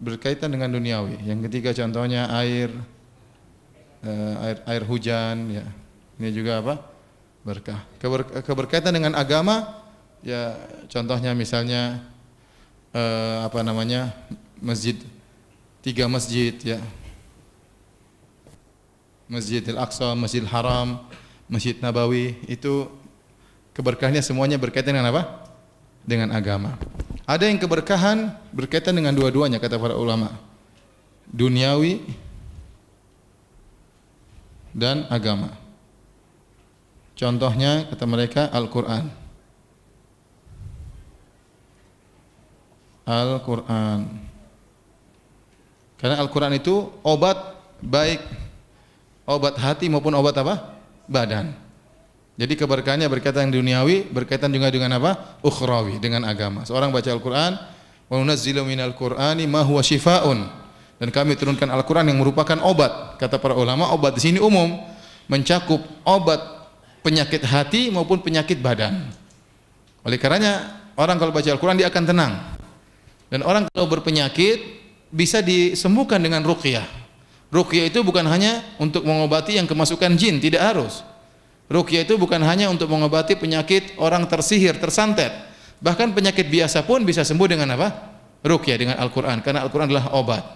berkaitan dengan duniawi. Yang ketiga contohnya air hujan. Ya. Ini juga apa? Berkah. Keberkaitan dengan agama. Ya, contohnya misalnya masjid, 3 masjid. Ya. Masjidil Aqsa, Masjidil Haram, Masjid Nabawi, itu keberkahannya semuanya berkaitan dengan apa? Dengan agama. Ada yang keberkahan berkaitan dengan dua-duanya kata para ulama. Duniawi dan agama. Contohnya kata mereka Al-Qur'an. Al-Qur'an. Karena Al-Qur'an itu obat, baik obat hati maupun obat apa? Badan. Jadi keberkahannya berkaitan dengan duniawi, berkaitan juga dengan apa? Ukhrawi, dengan agama. Seorang baca Al-Qur'an, wa nunazzilu minal Qur'ani ma huwa syifaa'un. Dan kami turunkan Al-Qur'an yang merupakan obat. Kata para ulama, obat di sini umum, mencakup obat penyakit hati maupun penyakit badan. Oleh karenanya orang kalau baca Al-Qur'an dia akan tenang. Dan orang kalau berpenyakit bisa disembuhkan dengan ruqyah. Ruqyah itu bukan hanya untuk mengobati yang kemasukan jin, tidak harus. Ruqyah itu bukan hanya untuk mengobati penyakit orang tersihir, tersantet. Bahkan penyakit biasa pun bisa sembuh dengan apa? Ruqyah, dengan Al-Qur'an, karena Al-Qur'an adalah obat.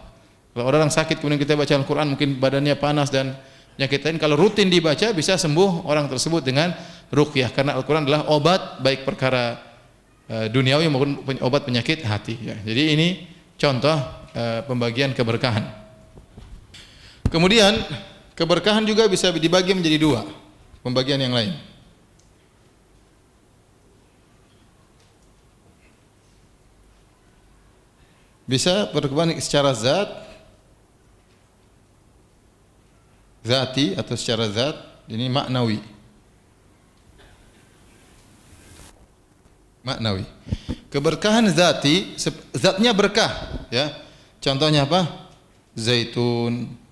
Kalau orang sakit kemudian kita baca Al-Qur'an, mungkin badannya panas dan penyakit lain, kalau rutin dibaca bisa sembuh orang tersebut dengan ruqyah, karena Al-Qur'an adalah obat baik perkara duniawi maupun obat penyakit hati. Ya. Jadi ini contoh pembagian keberkahan. Kemudian keberkahan juga bisa dibagi menjadi dua, pembagian yang lain. Bisa berkembang secara zati atau secara zat, ini maknawi. Maknawi. Keberkahan zati, zatnya berkah, ya. Contohnya apa? Zaitun.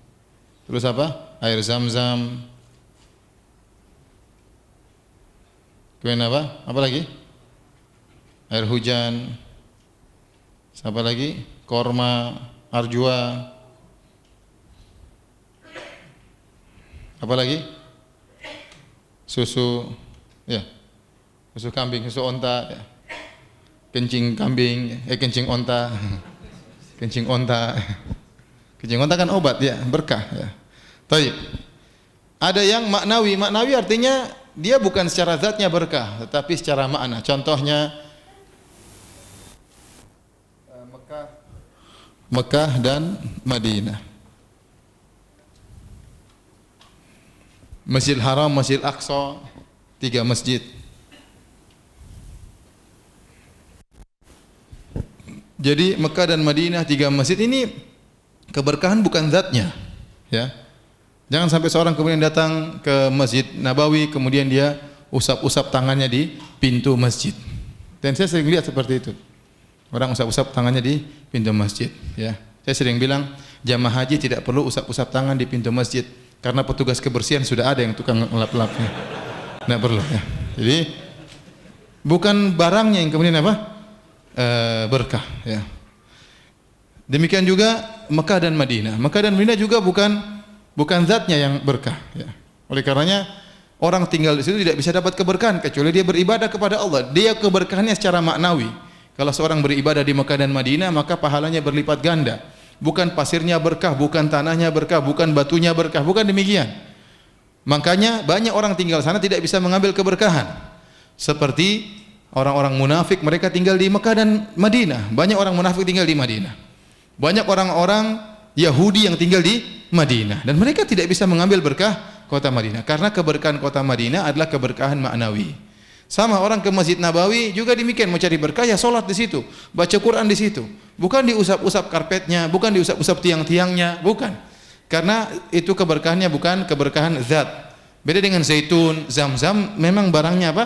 Terus apa? Air Zam-Zam. Kemudian apa? Apa lagi? Air hujan. Apa lagi? Korma, arjua. Apa lagi? Susu, ya. Susu kambing, susu onta, ya. Kencing kambing, kencing onta. Kencing onta. Kencing onta kan obat ya, berkah ya. Baik. Ada yang maknawi. Maknawi artinya dia bukan secara zatnya berkah, tetapi secara makna. Contohnya Mekah dan Madinah. Masjidil Haram, Masjidil Aqsa, 3 masjid. Jadi Mekah dan Madinah, 3 masjid ini keberkahan bukan zatnya, ya. Jangan sampai seorang kemudian datang ke Masjid Nabawi kemudian dia usap-usap tangannya di pintu masjid. Dan saya sering lihat seperti itu. Orang usap-usap tangannya di pintu masjid, ya. Saya sering bilang jamaah haji tidak perlu usap-usap tangan di pintu masjid karena petugas kebersihan sudah ada yang tukang ngelap-lapnya. Tidak perlu, ya. Jadi bukan barangnya yang kemudian apa? Berkah, ya. Demikian juga Mekah dan Madinah. Mekah dan Madinah juga bukan zatnya yang berkah. Ya. Oleh karenanya orang tinggal di situ tidak bisa dapat keberkahan kecuali dia beribadah kepada Allah. Dia keberkahannya secara maknawi. Kalau seorang beribadah di Mekah dan Madinah maka pahalanya berlipat ganda. Bukan pasirnya berkah, bukan tanahnya berkah, bukan batunya berkah, bukan demikian. Makanya banyak orang tinggal sana tidak bisa mengambil keberkahan. Seperti orang-orang munafik, mereka tinggal di Mekah dan Madinah. Banyak orang munafik tinggal di Madinah. Banyak orang-orang Yahudi yang tinggal di Madinah dan mereka tidak bisa mengambil berkah Kota Madinah. Karena keberkahan kota Madinah adalah keberkahan maknawi. Sama orang ke Masjid Nabawi juga demikian, mau cari berkah ya salat di situ, baca Quran di situ. Bukan diusap-usap karpetnya, bukan diusap-usap tiang-tiangnya, bukan. Karena itu keberkahannya bukan keberkahan zat. Beda dengan zaitun, zam-zam memang barangnya apa?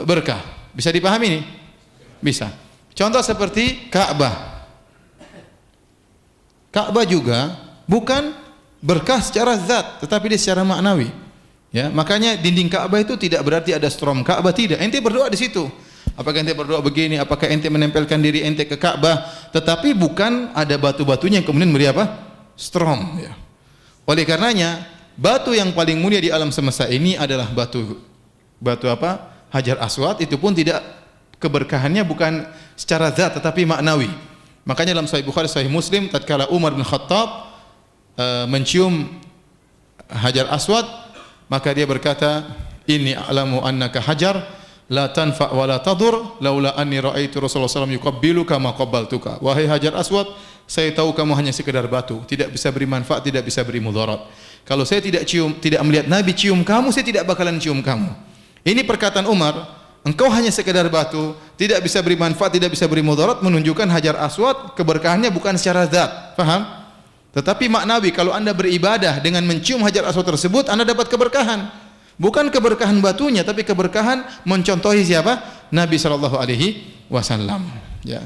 Berkah. Bisa dipahami nih? Bisa. Contoh seperti Ka'bah. Ka'bah juga bukan berkah secara zat, tetapi dia secara maknawi. Ya, makanya dinding Ka'bah itu tidak berarti ada strom Ka'bah, tidak. Ente berdoa di situ. Apakah ente berdoa begini? Apakah ente menempelkan diri ente ke Ka'bah? Tetapi bukan ada batu-batunya yang kemudian beri apa? Strom. Ya. Oleh karenanya, batu yang paling mulia di alam semesta ini adalah batu apa? Hajar Aswad. Itu pun tidak, keberkahannya bukan secara zat, tetapi maknawi. Makanya dalam Sahih Bukhari, Sahih Muslim, tatkala Umar bin Khattab mencium Hajar Aswad, maka dia berkata, inni a'lamu annaka hajar la tanfa wa la tadur laula anni ra'aitu Rasulullah SAW yuqabbiluka ma qabbaltuka. Wahai Hajar Aswad, saya tahu kamu hanya sekedar batu, tidak bisa beri manfaat, tidak bisa beri mudarat. Kalau saya tidak melihat Nabi cium kamu, saya tidak bakalan cium kamu. Ini perkataan Umar, engkau hanya sekedar batu, tidak bisa beri manfaat, tidak bisa beri mudarat, menunjukkan Hajar Aswad keberkahannya bukan secara zat. Paham? Tetapi maknawi, kalau anda beribadah dengan mencium Hajar Aswad tersebut, anda dapat keberkahan. Bukan keberkahan batunya, tapi keberkahan mencontohi siapa? Nabi SAW. Ya.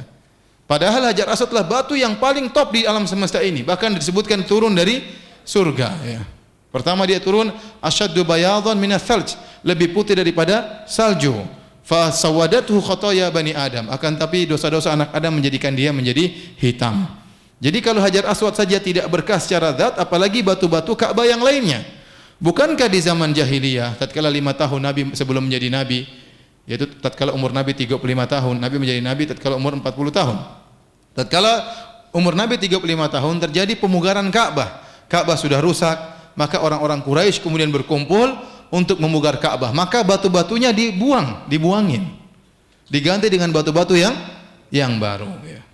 Padahal Hajar Aswad adalah batu yang paling top di alam semesta ini. Bahkan disebutkan turun dari surga. Ya. Pertama dia turun, asyaddu bayadhan minas thalj, lebih putih daripada salju. Fa sawadathu khotoya bani Adam. Akan tapi dosa-dosa anak Adam menjadikan dia menjadi hitam. Jadi kalau Hajar Aswad saja tidak berkah secara zat, apalagi batu-batu Ka'bah yang lainnya. Bukankah di zaman jahiliyah, tatkala 5 tahun Nabi sebelum menjadi Nabi, yaitu tatkala umur Nabi 35 tahun, Nabi menjadi Nabi tatkala umur 40 tahun. Tatkala umur Nabi 35 tahun terjadi pemugaran Ka'bah. Ka'bah sudah rusak, maka orang-orang Quraisy kemudian berkumpul untuk memugar Ka'bah. Maka batu-batunya dibuangin. Diganti dengan batu-batu yang baru, ya.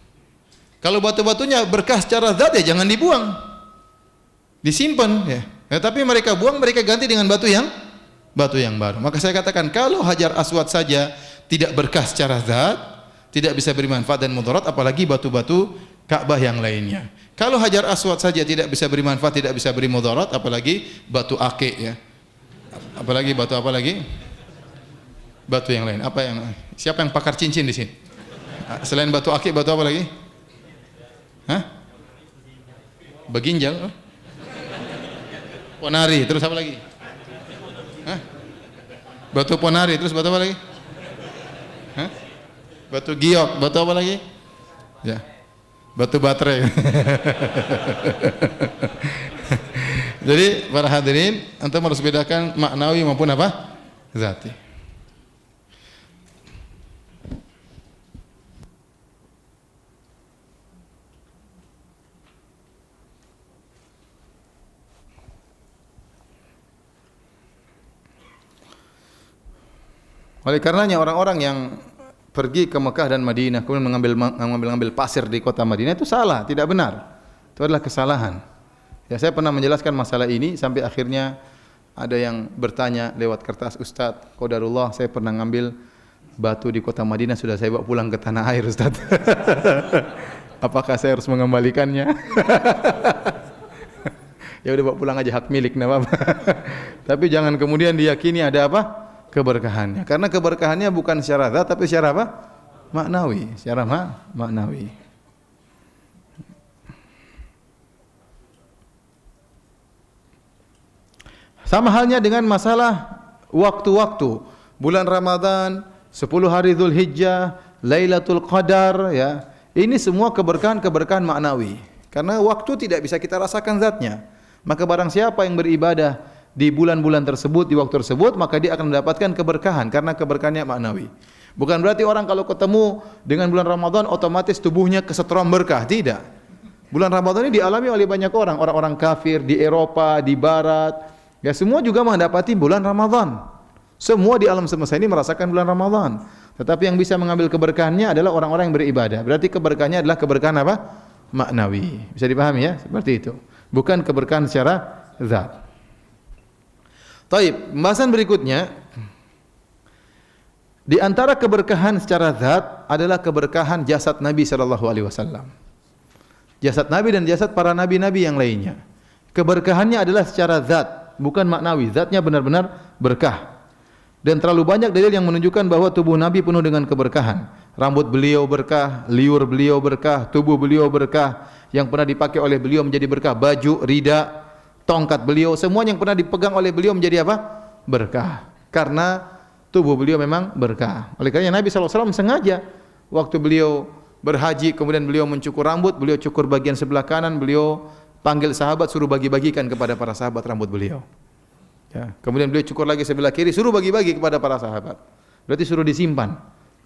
Kalau batu-batunya berkah secara zat ya jangan dibuang, disimpan ya. Tapi mereka buang, mereka ganti dengan batu yang baru. Maka saya katakan kalau Hajar Aswad saja tidak berkah secara zat, tidak bisa beri manfaat dan mudarat, apalagi batu-batu Ka'bah yang lainnya. Kalau Hajar Aswad saja tidak bisa beri manfaat, tidak bisa beri mudarat, apalagi batu akik ya. Apalagi batu apa lagi? Batu yang lain. Apa yang? Siapa yang pakar cincin di sini? Selain batu akik, batu apa lagi? Hah? Beginjal? Ponari, terus apa lagi? Hah? Batu ponari, terus batu apa lagi? Hah? Batu giok, batu apa lagi? Ya. Batu baterai. Jadi para hadirin, antum harus bedakan maknawi maupun apa? Zati. Oleh karenanya orang-orang yang pergi ke Mekah dan Madinah kemudian mengambil pasir di kota Madinah itu salah, tidak benar. Itu adalah kesalahan. Ya, saya pernah menjelaskan masalah ini sampai akhirnya ada yang bertanya lewat kertas, Ustaz, qadarullah saya pernah ngambil batu di kota Madinah, sudah saya bawa pulang ke tanah air, Ustaz. Apakah saya harus mengembalikannya? Ya udah bawa pulang aja, hak milik, enggak apa-apa. Tapi jangan kemudian diyakini ada apa? Keberkahannya. Karena keberkahannya bukan secara zat tapi secara apa? Maknawi, secara maknawi. Sama halnya dengan masalah waktu-waktu. Bulan Ramadan, 10 hari Dzulhijjah, Lailatul Qadar ya. Ini semua keberkahan-keberkahan maknawi. Karena waktu tidak bisa kita rasakan zatnya. Maka barang siapa yang beribadah di bulan-bulan tersebut, di waktu tersebut, maka dia akan mendapatkan keberkahan karena keberkahannya maknawi. Bukan berarti orang kalau ketemu dengan bulan Ramadan otomatis tubuhnya kesetrum berkah, tidak. Bulan Ramadan ini dialami oleh banyak orang, orang-orang kafir di Eropa, di barat, ya semua juga mendapati bulan Ramadan. Semua di alam semesta ini merasakan bulan Ramadan. Tetapi yang bisa mengambil keberkahannya adalah orang-orang yang beribadah. Berarti keberkahannya adalah keberkahan apa? Maknawi. Bisa dipahami ya? Seperti itu. Bukan keberkahan secara zat. Taib, pembahasan berikutnya, di antara keberkahan secara zat adalah keberkahan jasad Nabi sallallahu alaihi wasallam. Jasad Nabi dan jasad para nabi-nabi yang lainnya. Keberkahannya adalah secara zat, bukan maknawi. Zatnya benar-benar berkah. Dan terlalu banyak dalil yang menunjukkan bahwa tubuh Nabi penuh dengan keberkahan. Rambut beliau berkah, liur beliau berkah, tubuh beliau berkah, yang pernah dipakai oleh beliau menjadi berkah, baju, rida, tongkat beliau, semua yang pernah dipegang oleh beliau menjadi apa? Berkah. Karena tubuh beliau memang berkah. Oleh karena Nabi SAW sengaja waktu beliau berhaji, kemudian beliau mencukur rambut, beliau cukur bagian sebelah kanan, beliau panggil sahabat suruh bagi-bagikan kepada para sahabat rambut beliau. Ya, kemudian beliau cukur lagi sebelah kiri, suruh bagi-bagi kepada para sahabat. Berarti suruh disimpan.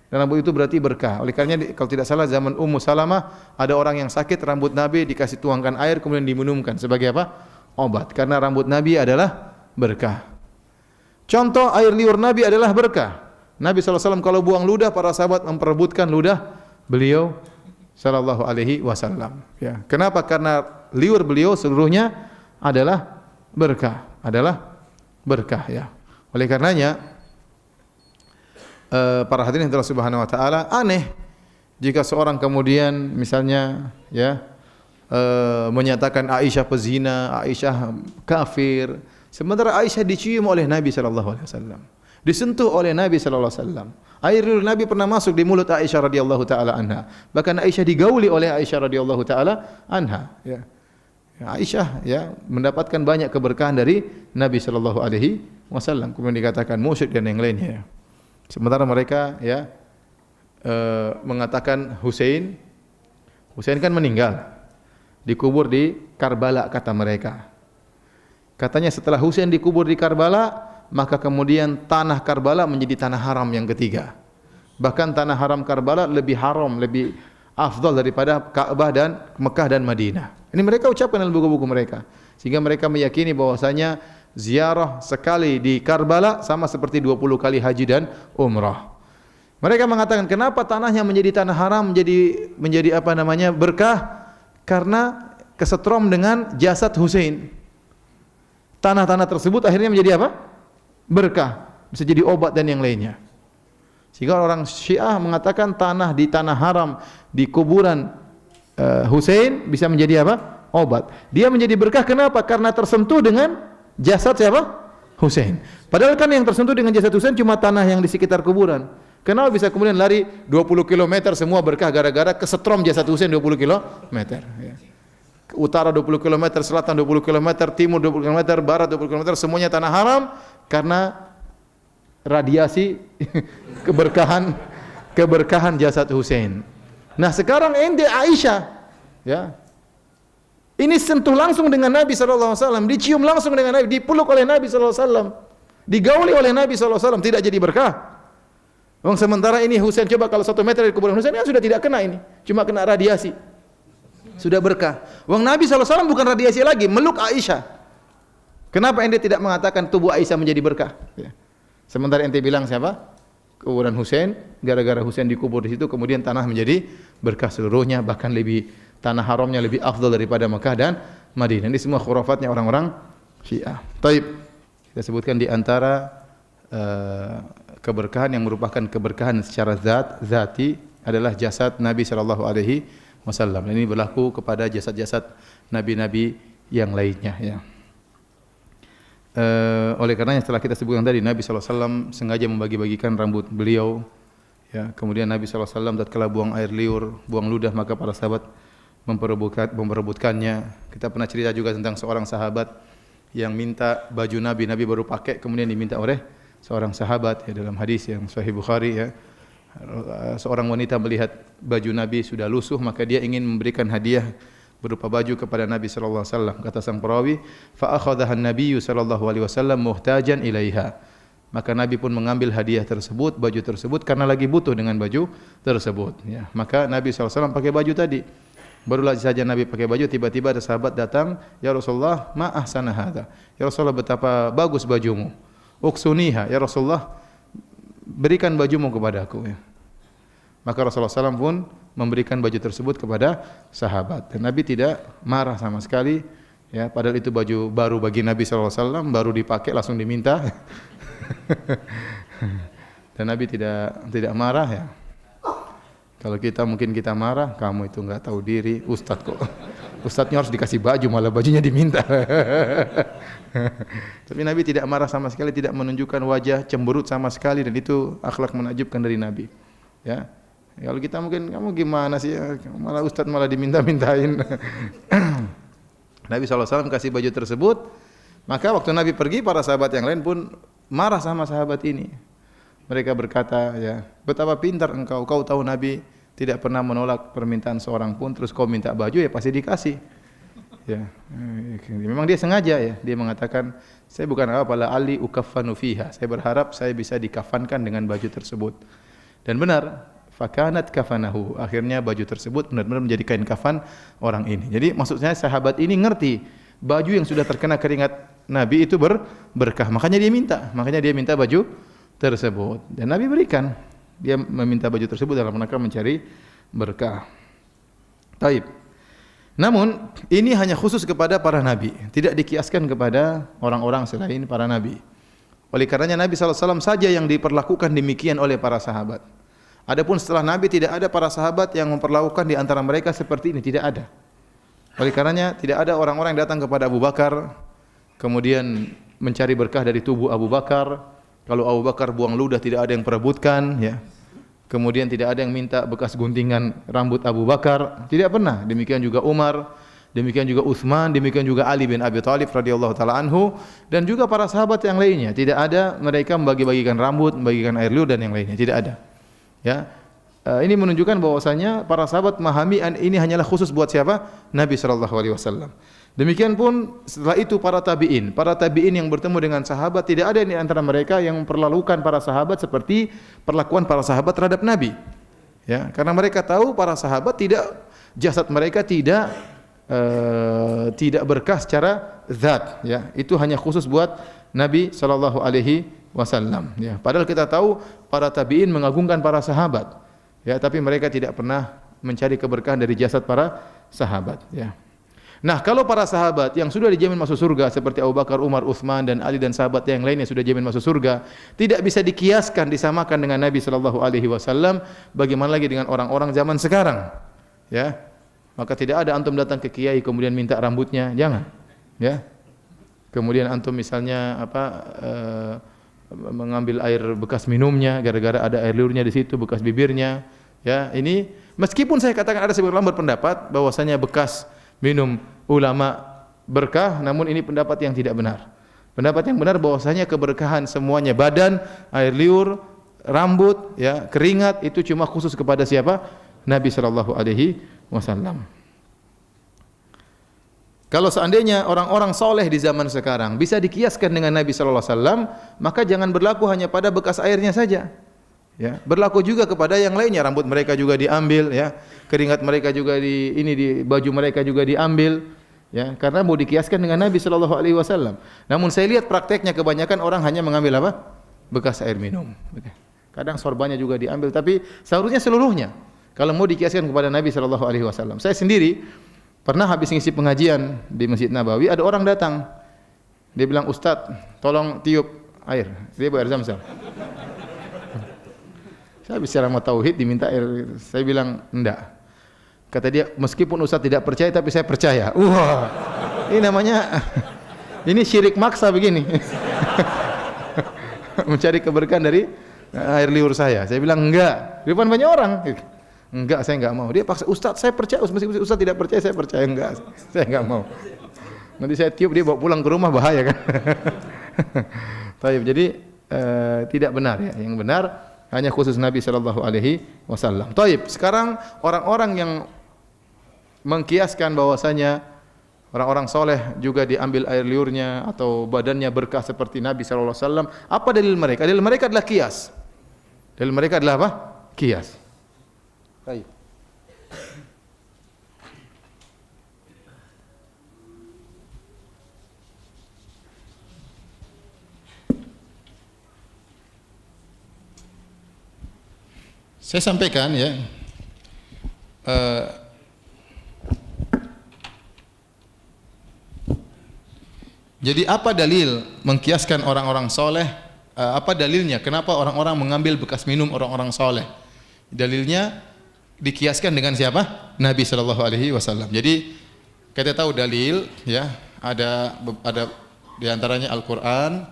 Dan rambut itu berarti berkah. Oleh karenanya kalau tidak salah zaman Ummu Salamah ada orang yang sakit, rambut Nabi dikasih tuangkan air kemudian diminumkan sebagai apa? Obat. Karena rambut Nabi adalah berkah. Contoh air liur Nabi adalah berkah. Nabi SAW kalau buang ludah, para sahabat memperebutkan ludah beliau sallallahu alaihi wasallam. Ya. Kenapa? Karena liur beliau seluruhnya adalah berkah ya. Oleh karenanya para hadirin Allah Subhanahu wa taala, aneh jika seorang kemudian misalnya ya menyatakan Aisyah pezina, Aisyah kafir, sementara Aisyah dicium oleh Nabi sallallahu alaihi wasallam, disentuh oleh Nabi sallallahu alaihi wasallam. Air liur Nabi pernah masuk di mulut Aisyah radhiyallahu taala anha. Bahkan Aisyah digauli oleh Aisyah radhiyallahu taala anha ya. Aisyah ya mendapatkan banyak keberkahan dari Nabi sallallahu alaihi wasallam. Kemudian dikatakan musyrik dan yang lainnya. Sementara mereka ya mengatakan Husain kan meninggal, dikubur di Karbala kata mereka. Katanya setelah Husain dikubur di Karbala, maka kemudian tanah Karbala menjadi tanah haram yang ketiga. Bahkan tanah haram Karbala lebih haram, lebih afdal daripada Ka'bah dan Mekah dan Madinah. Ini mereka ucapkan dalam buku-buku mereka. Sehingga mereka meyakini bahwasanya ziarah sekali di Karbala sama seperti 20 kali haji dan umrah. Mereka mengatakan kenapa tanahnya menjadi tanah haram, menjadi apa namanya? Berkah, karena kesetrom dengan jasad Husain. Tanah-tanah tersebut akhirnya menjadi apa? Berkah, bisa jadi obat dan yang lainnya. Sehingga orang Syiah mengatakan tanah di tanah haram di kuburan Husain bisa menjadi apa? Obat. Dia menjadi berkah kenapa? Karena tersentuh dengan jasad siapa? Husain. Padahal kan yang tersentuh dengan jasad Husain cuma tanah yang di sekitar kuburan. Kenapa bisa kemudian lari 20 km semua berkah gara-gara kesetrom jasad Husain 20 km? Ya. Utara 20 km, selatan 20 km, timur 20 km, barat 20 km, semuanya tanah haram karena radiasi keberkahan jasad Husain. Nah, sekarang ente Aisyah ya. Ini sentuh langsung dengan Nabi sallallahu alaihi wasallam, dicium langsung dengan Nabi, dipeluk oleh Nabi sallallahu alaihi wasallam, digauli oleh Nabi sallallahu alaihi wasallam, tidak jadi berkah. Sementara ini Husain, coba kalau 1 meter dari kuburan Husain sudah tidak kena ini, cuma kena radiasi. Sudah berkah. Nabi sallallahu alaihi wasallam bukan radiasi lagi, meluk Aisyah. Kenapa ente tidak mengatakan tubuh Aisyah menjadi berkah? Ya. Sementara ente bilang siapa? Kuburan Husain, gara-gara Husain dikubur di situ kemudian tanah menjadi berkah seluruhnya, bahkan lebih tanah haramnya lebih afdal daripada Mekah dan Madinah. Ini semua khurafatnya orang-orang Syiah. Taib. Kita sebutkan di antara keberkahan yang merupakan keberkahan secara zati adalah jasad Nabi sallallahu alaihi wasallam. Ini berlaku kepada jasad-jasad nabi-nabi yang lainnya ya. Oleh karenanya setelah kita sebutkan tadi Nabi SAW sengaja membagi-bagikan rambut beliau ya, kemudian Nabi SAW tatkala buang air liur, buang ludah, maka para sahabat memperebutkannya. Kita pernah cerita juga tentang seorang sahabat yang minta baju Nabi baru pakai kemudian diminta oleh seorang sahabat ya, dalam hadis yang Sahih Bukhari ya. Seorang wanita melihat baju Nabi sudah lusuh, maka dia ingin memberikan hadiah berupa baju kepada Nabi sallallahu alaihi wasallam. Kata sang perawi, fa akhadhaha an-nabiy sallallahu alaihi wasallam muhtajan ilaiha. Maka Nabi pun mengambil hadiah tersebut, baju tersebut karena lagi butuh dengan baju tersebut ya. Maka Nabi sallallahu alaihi wasallam pakai baju tadi. Barulah saja Nabi pakai baju, tiba-tiba ada sahabat datang, "Ya Rasulullah, ma ahsana hadza." Ya Rasulullah, betapa bagus bajumu. Uksuniha, ya Rasulullah, berikan bajumu kepadaku ya. Maka Rasulullah SAW pun memberikan baju tersebut kepada sahabat. Dan Nabi tidak marah sama sekali, Ya, padahal itu baju baru bagi Nabi sallallahu alaihi wasallam, baru dipakai langsung diminta. Dan Nabi tidak marah ya. Kalau kita mungkin kita marah, kamu itu enggak tahu diri, ustaz kok. Ustaznya harus dikasih baju, malah bajunya diminta. Tapi Nabi tidak marah sama sekali, tidak menunjukkan wajah cemberut sama sekali, dan itu akhlak menakjubkan dari Nabi. Ya. Kalau kita mungkin, kamu gimana sih? Malah ustaz malah diminta-mintain. Nabi SAW kasih baju tersebut, maka waktu Nabi pergi, para sahabat yang lain pun marah sama sahabat ini. Mereka berkata, ya, betapa pintar engkau, kau tahu Nabi tidak pernah menolak permintaan seorang pun, terus kau minta baju ya pasti dikasih. Ya, memang dia sengaja ya, dia mengatakan, saya bukan apa la ali ukaffanu fiha, saya berharap saya bisa dikafankan dengan baju tersebut. Dan benar, fakanat kafanahu, akhirnya baju tersebut benar-benar menjadi kain kafan orang ini. Jadi maksudnya sahabat ini ngerti baju yang sudah terkena keringat Nabi itu berkah, makanya dia minta baju tersebut, dan Nabi berikan. Dia meminta baju tersebut dalam rangka mencari berkah. Taib. Namun ini hanya khusus kepada para nabi, tidak dikiaskan kepada orang-orang selain para nabi. Oleh karenanya Nabi SAW saja yang diperlakukan demikian oleh para sahabat. Adapun setelah Nabi tidak ada para sahabat yang memperlakukan di antara mereka seperti ini, tidak ada. Oleh karenanya tidak ada orang-orang yang datang kepada Abu Bakar kemudian mencari berkah dari tubuh Abu Bakar. Kalau Abu Bakar buang ludah tidak ada yang perebutkan, ya. Kemudian tidak ada yang minta bekas guntingan rambut Abu Bakar, tidak pernah. Demikian juga Umar, demikian juga Utsman, demikian juga Ali bin Abi Thalib radhiyallahu taala anhu, dan juga para sahabat yang lainnya. Tidak ada mereka membagi-bagikan rambut, membagikan air liur dan yang lainnya, tidak ada. Ya. Ini menunjukkan bahwasanya para sahabat memahami ini hanyalah khusus buat siapa? Nabi sallallahu alaihi wasallam. Demikian pun setelah itu para tabi'in yang bertemu dengan sahabat, tidak ada di antara mereka yang memperlakukan para sahabat seperti perlakuan para sahabat terhadap Nabi. Ya, karena mereka tahu para sahabat jasad mereka tidak berkah secara zat, ya. Itu hanya khusus buat Nabi sallallahu alaihi wasallam, ya. Padahal kita tahu para tabi'in mengagungkan para sahabat. Ya, tapi mereka tidak pernah mencari keberkahan dari jasad para sahabat, ya. Nah, kalau para sahabat yang sudah dijamin masuk surga seperti Abu Bakar, Umar, Utsman dan Ali dan sahabat yang lainnya sudah dijamin masuk surga, tidak bisa dikiaskan disamakan dengan Nabi sallallahu alaihi wasallam, bagaimana lagi dengan orang-orang zaman sekarang? Ya. Maka tidak ada antum datang ke kiai kemudian minta rambutnya, jangan. Ya. Kemudian antum misalnya mengambil air bekas minumnya gara-gara ada air liurnya di situ, bekas bibirnya. Ya, ini meskipun saya katakan ada sebagian ulama berpendapat bahwasanya bekas minum ulama berkah, namun ini pendapat yang tidak benar. Pendapat yang benar bahwasanya keberkahan semuanya, badan, air liur, rambut, ya, keringat, itu cuma khusus kepada siapa? Nabi sallallahu alaihi wasallam. Kalau seandainya orang-orang soleh di zaman sekarang bisa dikiaskan dengan Nabi sallallahu alaihi wasallam, maka jangan berlaku hanya pada bekas airnya saja. Ya, berlaku juga kepada yang lainnya, rambut mereka juga diambil, ya, keringat mereka juga di baju mereka juga diambil, ya, karena mau dikiaskan dengan Nabi sallallahu alaihi wasallam. Namun saya lihat prakteknya kebanyakan orang hanya mengambil apa? Bekas air minum. Kadang sorbannya juga diambil, tapi seharusnya seluruhnya. Kalau mau dikiaskan kepada Nabi sallallahu alaihi wasallam. Saya sendiri pernah habis ngisi pengajian di Masjid Nabawi, ada orang datang. Dia bilang, "Ustaz, tolong tiup air." Dia bawa air Zam-Zam. Saya bicara sama tauhid diminta air, saya bilang enggak. Kata dia, meskipun Ustaz tidak percaya tapi saya percaya. Wah, ini namanya ini syirik maksa begini. Mencari keberkahan dari air liur saya. Saya bilang enggak. Di depan banyak orang. Enggak, saya enggak mau. Dia paksa, Ustaz saya percaya, meskipun Ustaz tidak percaya saya percaya. Enggak, saya enggak mau. Nanti saya tiup dia bawa pulang ke rumah, bahaya kan. Taib, jadi tidak benar ya. Yang benar hanya khusus Nabi sallallahu alaihi wasallam. Taib, sekarang orang-orang yang mengkiaskan bahwasanya orang-orang soleh juga diambil air liurnya atau badannya berkah seperti Nabi sallallahu alaihi wasallam, apa dalil mereka? Dalil mereka adalah kias. Dalil mereka adalah apa? Kias. Taib. Saya sampaikan ya, Jadi apa dalil mengkiaskan orang-orang soleh? Apa dalilnya? Kenapa orang-orang mengambil bekas minum orang-orang soleh? Dalilnya dikiaskan dengan siapa? Nabi Shallallahu Alaihi Wasallam. Jadi kita tahu dalil, ya, ada diantaranya Al-Quran.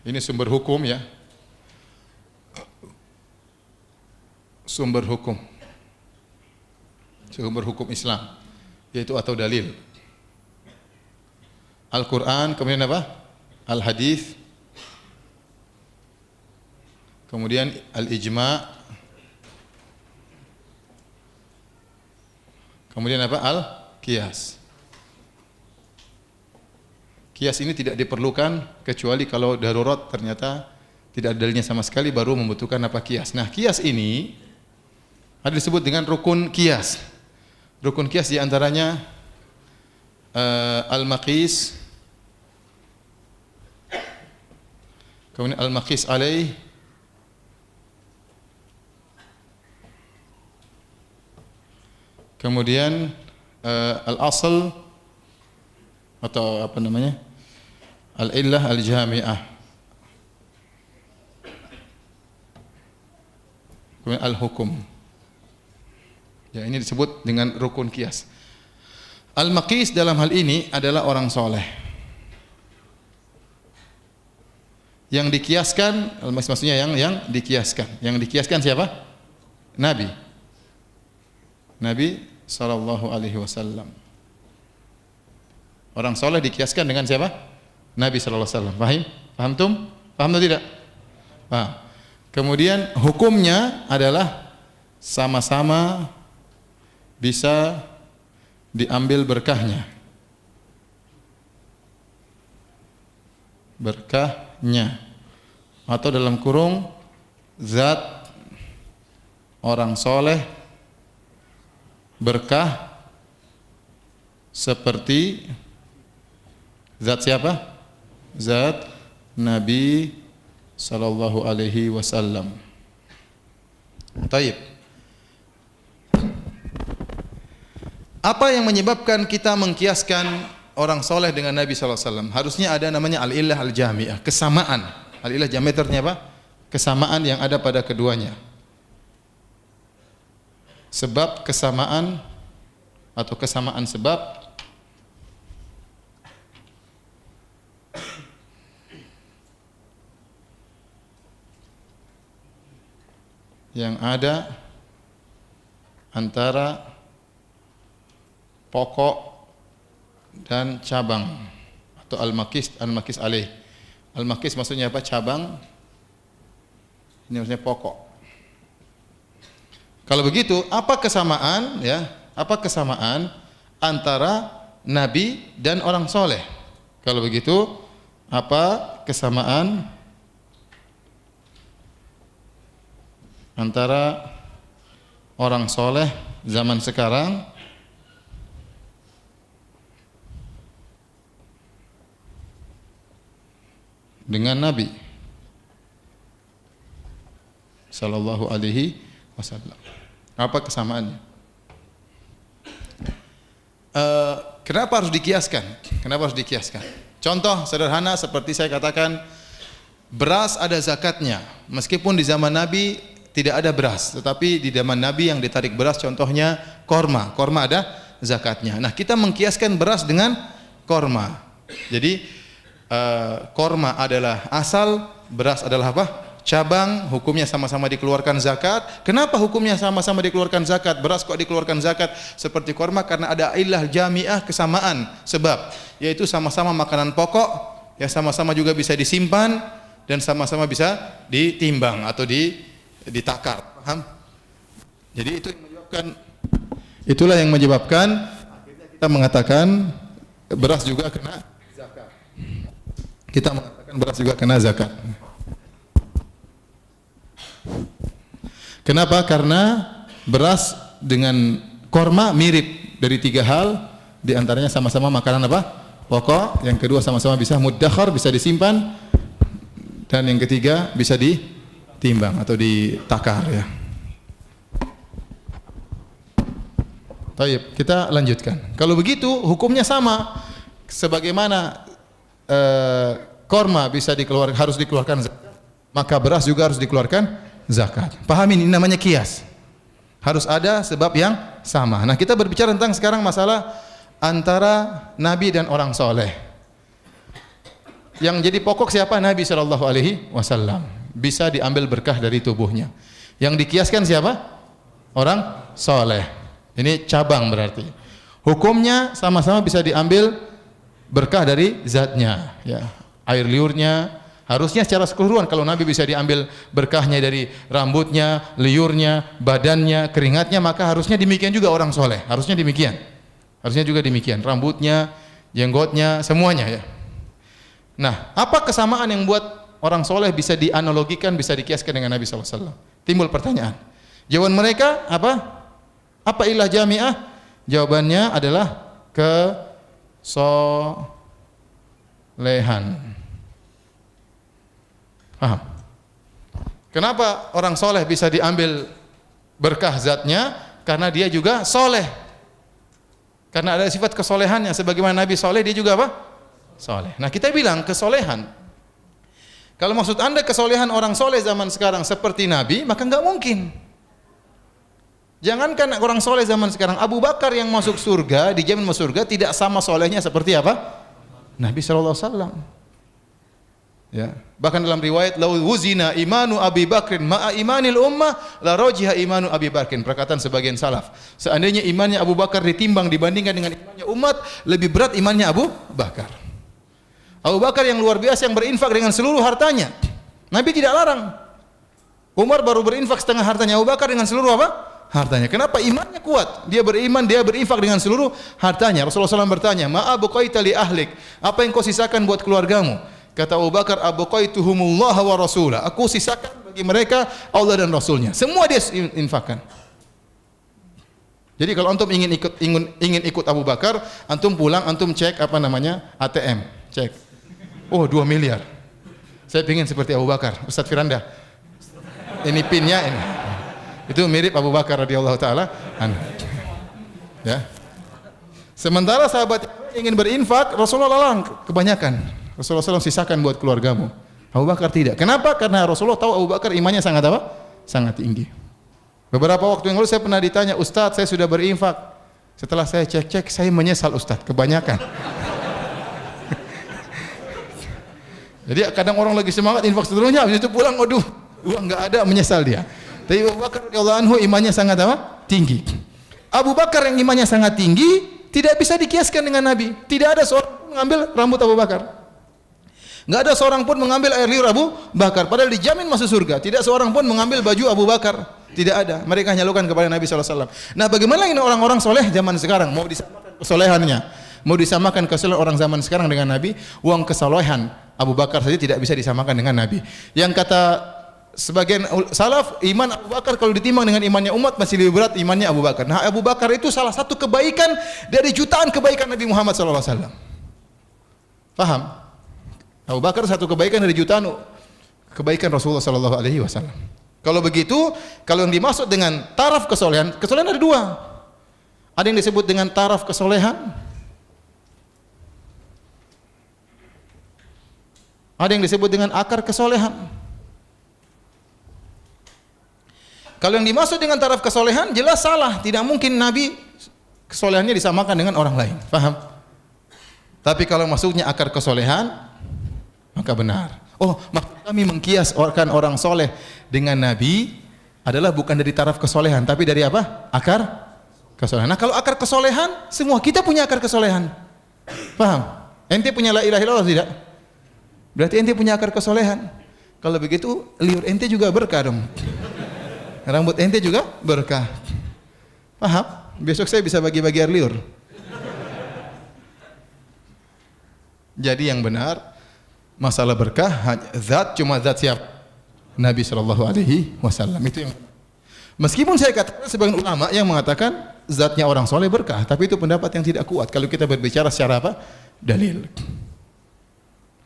Ini sumber hukum, ya, sumber hukum Islam, yaitu atau dalil. Al-Quran, kemudian apa? Al-Hadis, kemudian Al-Ijma', kemudian apa? Al-Qiyas. Qiyas ini tidak diperlukan kecuali kalau darurat, ternyata tidak ada dalilnya sama sekali, baru membutuhkan apa? Qiyas. Nah, qiyas ini ada disebut dengan rukun qiyas. Rukun qiyas diantaranya al-maqis, kemudian al-maqis alaih, kemudian al-asl atau apa namanya, al-illah al-jami'ah, kemudian al-hukum. Ya, ini disebut dengan rukun qiyas. Al-maqis dalam hal ini adalah orang soleh. Yang dikiaskan, maksudnya yang dikiaskan. Yang dikiaskan siapa? Nabi sallallahu alaihi wasallam. Orang soleh dikiaskan dengan siapa? Nabi sallallahu alaihi wasallam. Paham tum? Paham atau tidak? Paham. Kemudian hukumnya adalah sama-sama bisa diambil berkahnya. Berkahnya, atau dalam kurung zat orang soleh berkah seperti zat siapa? Zat Nabi sallallahu alaihi wasallam. Taib. Apa yang menyebabkan kita mengkiaskan orang soleh dengan Nabi sallallahu alaihi wasallam? Harusnya ada namanya al-illah al-jami'ah, kesamaan. Al-illah jami'ah artinya apa? Kesamaan yang ada pada keduanya. Sebab kesamaan atau kesamaan sebab yang ada antara pokok dan cabang, atau al-maqis alaih. Al-maqis maksudnya apa? Cabang. Ini maksudnya pokok. Kalau begitu, apa kesamaan, ya? Apa kesamaan antara Nabi dan orang soleh? Kalau begitu, apa kesamaan antara orang soleh zaman sekarang dengan Nabi sallallahu alaihi wasallam? Apa kesamaannya? Kenapa harus dikiaskan? Kenapa harus dikiaskan? Contoh sederhana seperti saya katakan, beras ada zakatnya. Meskipun di zaman Nabi tidak ada beras, tetapi di zaman Nabi yang ditarik beras, contohnya korma. Korma ada zakatnya. Nah, kita mengkiaskan beras dengan korma. Jadi korma adalah asal, beras adalah apa? Cabang. Hukumnya sama-sama dikeluarkan zakat. Kenapa hukumnya sama-sama dikeluarkan zakat? Beras kok dikeluarkan zakat seperti korma? Karena ada illah jami'ah, kesamaan sebab, yaitu sama-sama makanan pokok, ya, sama-sama juga bisa disimpan dan sama-sama bisa ditimbang atau ditakar. Paham? Jadi itulah yang menyebabkan akhirnya kita mengatakan beras juga kena zakat. Kita mengatakan beras juga kena zakat. Kenapa? Karena beras dengan korma mirip dari tiga hal. Di antaranya sama-sama makanan apa? Pokok. Yang kedua sama-sama bisa muddakhar, bisa disimpan. Dan yang ketiga bisa ditimbang atau ditakar, ya. Baik, kita lanjutkan. Kalau begitu hukumnya sama. Sebagaimana korma bisa harus dikeluarkan zakat, maka beras juga harus dikeluarkan zakat. Pahami, ini namanya kias. Harus ada sebab yang sama. Nah, kita berbicara tentang sekarang masalah antara Nabi dan orang soleh. Yang jadi pokok siapa? Nabi Shallallahu Alaihi Wasallam. Bisa diambil berkah dari tubuhnya. Yang dikiaskan siapa? Orang soleh. Ini cabang berarti. Hukumnya sama-sama bisa diambil berkah dari zatnya. Ya. Air liurnya. Harusnya secara keseluruhan kalau Nabi bisa diambil berkahnya dari rambutnya, liurnya, badannya, keringatnya, maka harusnya demikian juga orang soleh. Harusnya demikian. Harusnya juga demikian. Rambutnya, jenggotnya, semuanya ya. Nah, apa kesamaan yang buat orang soleh bisa dianalogikan, bisa dikiaskan dengan Nabi SAW? Timbul pertanyaan. Jawaban mereka apa? Apa ilah jami'ah? Jawabannya adalah kesolehan. Paham? Kenapa orang soleh bisa diambil berkah zatnya? Karena dia juga soleh. Karena ada sifat kesolehannya. Sebagaimana Nabi soleh, dia juga apa? Soleh. Nah, kita bilang kesolehan. Kalau maksud anda kesolehan orang soleh zaman sekarang seperti Nabi, maka enggak mungkin. Jangankan orang soleh zaman sekarang, Abu Bakar yang masuk surga, dijamin masuk surga, tidak sama solehnya seperti apa? Nabi SAW. Ya. Bahkan dalam riwayat lau wuzina imanu Abi Bakrin ma'a imanil ummah la rajiha imanu Abi Bakrin, perkataan sebagian salaf. Seandainya imannya Abu Bakar ditimbang dibandingkan dengan imannya umat, lebih berat imannya Abu Bakar. Abu Bakar yang luar biasa, yang berinfak dengan seluruh hartanya. Nabi tidak larang. Umar baru berinfak setengah hartanya, Abu Bakar dengan seluruh apa? Hartanya. Kenapa? Imannya kuat. Dia beriman, dia berinfak dengan seluruh hartanya. Rasulullah SAW bertanya, "Ma abqaita li ahlik?" Apa yang kau sisakan buat keluargamu? Kata Abu Bakar, "Abqaituhumullah wa rasulah." Aku sisakan bagi mereka Allah dan Rasulnya. Semua dia infakkan. Jadi kalau antum ingin ikut Abu Bakar, antum pulang, antum cek apa namanya? ATM, cek. Oh, 2 miliar. Saya ingin seperti Abu Bakar. Ustaz Firanda. Ini pinnya ini. Itu mirip Abu Bakar radhiyallahu taala anhu. Ya. Sementara sahabat ingin berinfak, Rasulullah larang kebanyakan. Rasulullah SAW sisakan buat keluargamu. Abu Bakar tidak. Kenapa? Karena Rasulullah tahu Abu Bakar imannya sangat apa? Sangat tinggi. Beberapa waktu yang lalu saya pernah ditanya, "Ustaz, saya sudah berinfak." Setelah saya cek-cek, saya menyesal Ustaz, kebanyakan. Jadi kadang orang lagi semangat infak seluruhnya, habis itu pulang, aduh, uang enggak ada, menyesal dia. Tapi Abu Bakar radhiyallahu anhu imannya sangat apa? Tinggi. Abu Bakar yang imannya sangat tinggi tidak bisa dikiaskan dengan Nabi. Tidak ada seorang pun mengambil rambut Abu Bakar. Enggak ada seorang pun mengambil air liur Abu Bakar, padahal dijamin masuk surga. Tidak seorang pun mengambil baju Abu Bakar. Tidak ada. Mereka hanya lakukan kepada Nabi SAW. Nah, bagaimana ini orang-orang soleh zaman sekarang? Mau disamakan kesolehannya? Mau disamakan kesolehan orang zaman sekarang dengan Nabi? Uang kesolehan Abu Bakar saja tidak bisa disamakan dengan Nabi. Yang kata sebagian salaf, iman Abu Bakar kalau ditimbang dengan imannya umat masih lebih berat imannya Abu Bakar. Nah, Abu Bakar itu salah satu kebaikan dari jutaan kebaikan Nabi Muhammad SAW. Paham? Abu Bakar satu kebaikan dari jutaan kebaikan Rasulullah SAW. Kalau begitu, kalau yang dimaksud dengan taraf kesolehan, kesolehan ada dua. Ada yang disebut dengan taraf kesolehan, ada yang disebut dengan akar kesolehan. Kalau yang dimaksud dengan taraf kesolehan jelas salah, tidak mungkin Nabi kesolehannya disamakan dengan orang lain. Paham? Tapi kalau maksudnya akar kesolehan, maka benar. Oh, maksud kami mengkiaskan orang soleh dengan Nabi adalah bukan dari taraf kesolehan, tapi dari apa? Akar kesolehan. Nah, kalau akar kesolehan, semua kita punya akar kesolehan. Paham? Ente punya la ilaha illallah tidak? Berarti ente punya akar kesolehan. Kalau begitu, liur ente juga berkah dong. Rambut ente juga berkah. Paham? Besok saya bisa bagi-bagi air liur. Jadi yang benar, masalah berkah zat cuma zat siapa? Nabi SAW. Itu yang meskipun saya katakan sebagian ulama yang mengatakan zatnya orang soleh berkah, tapi itu pendapat yang tidak kuat kalau kita berbicara secara apa? Dalil.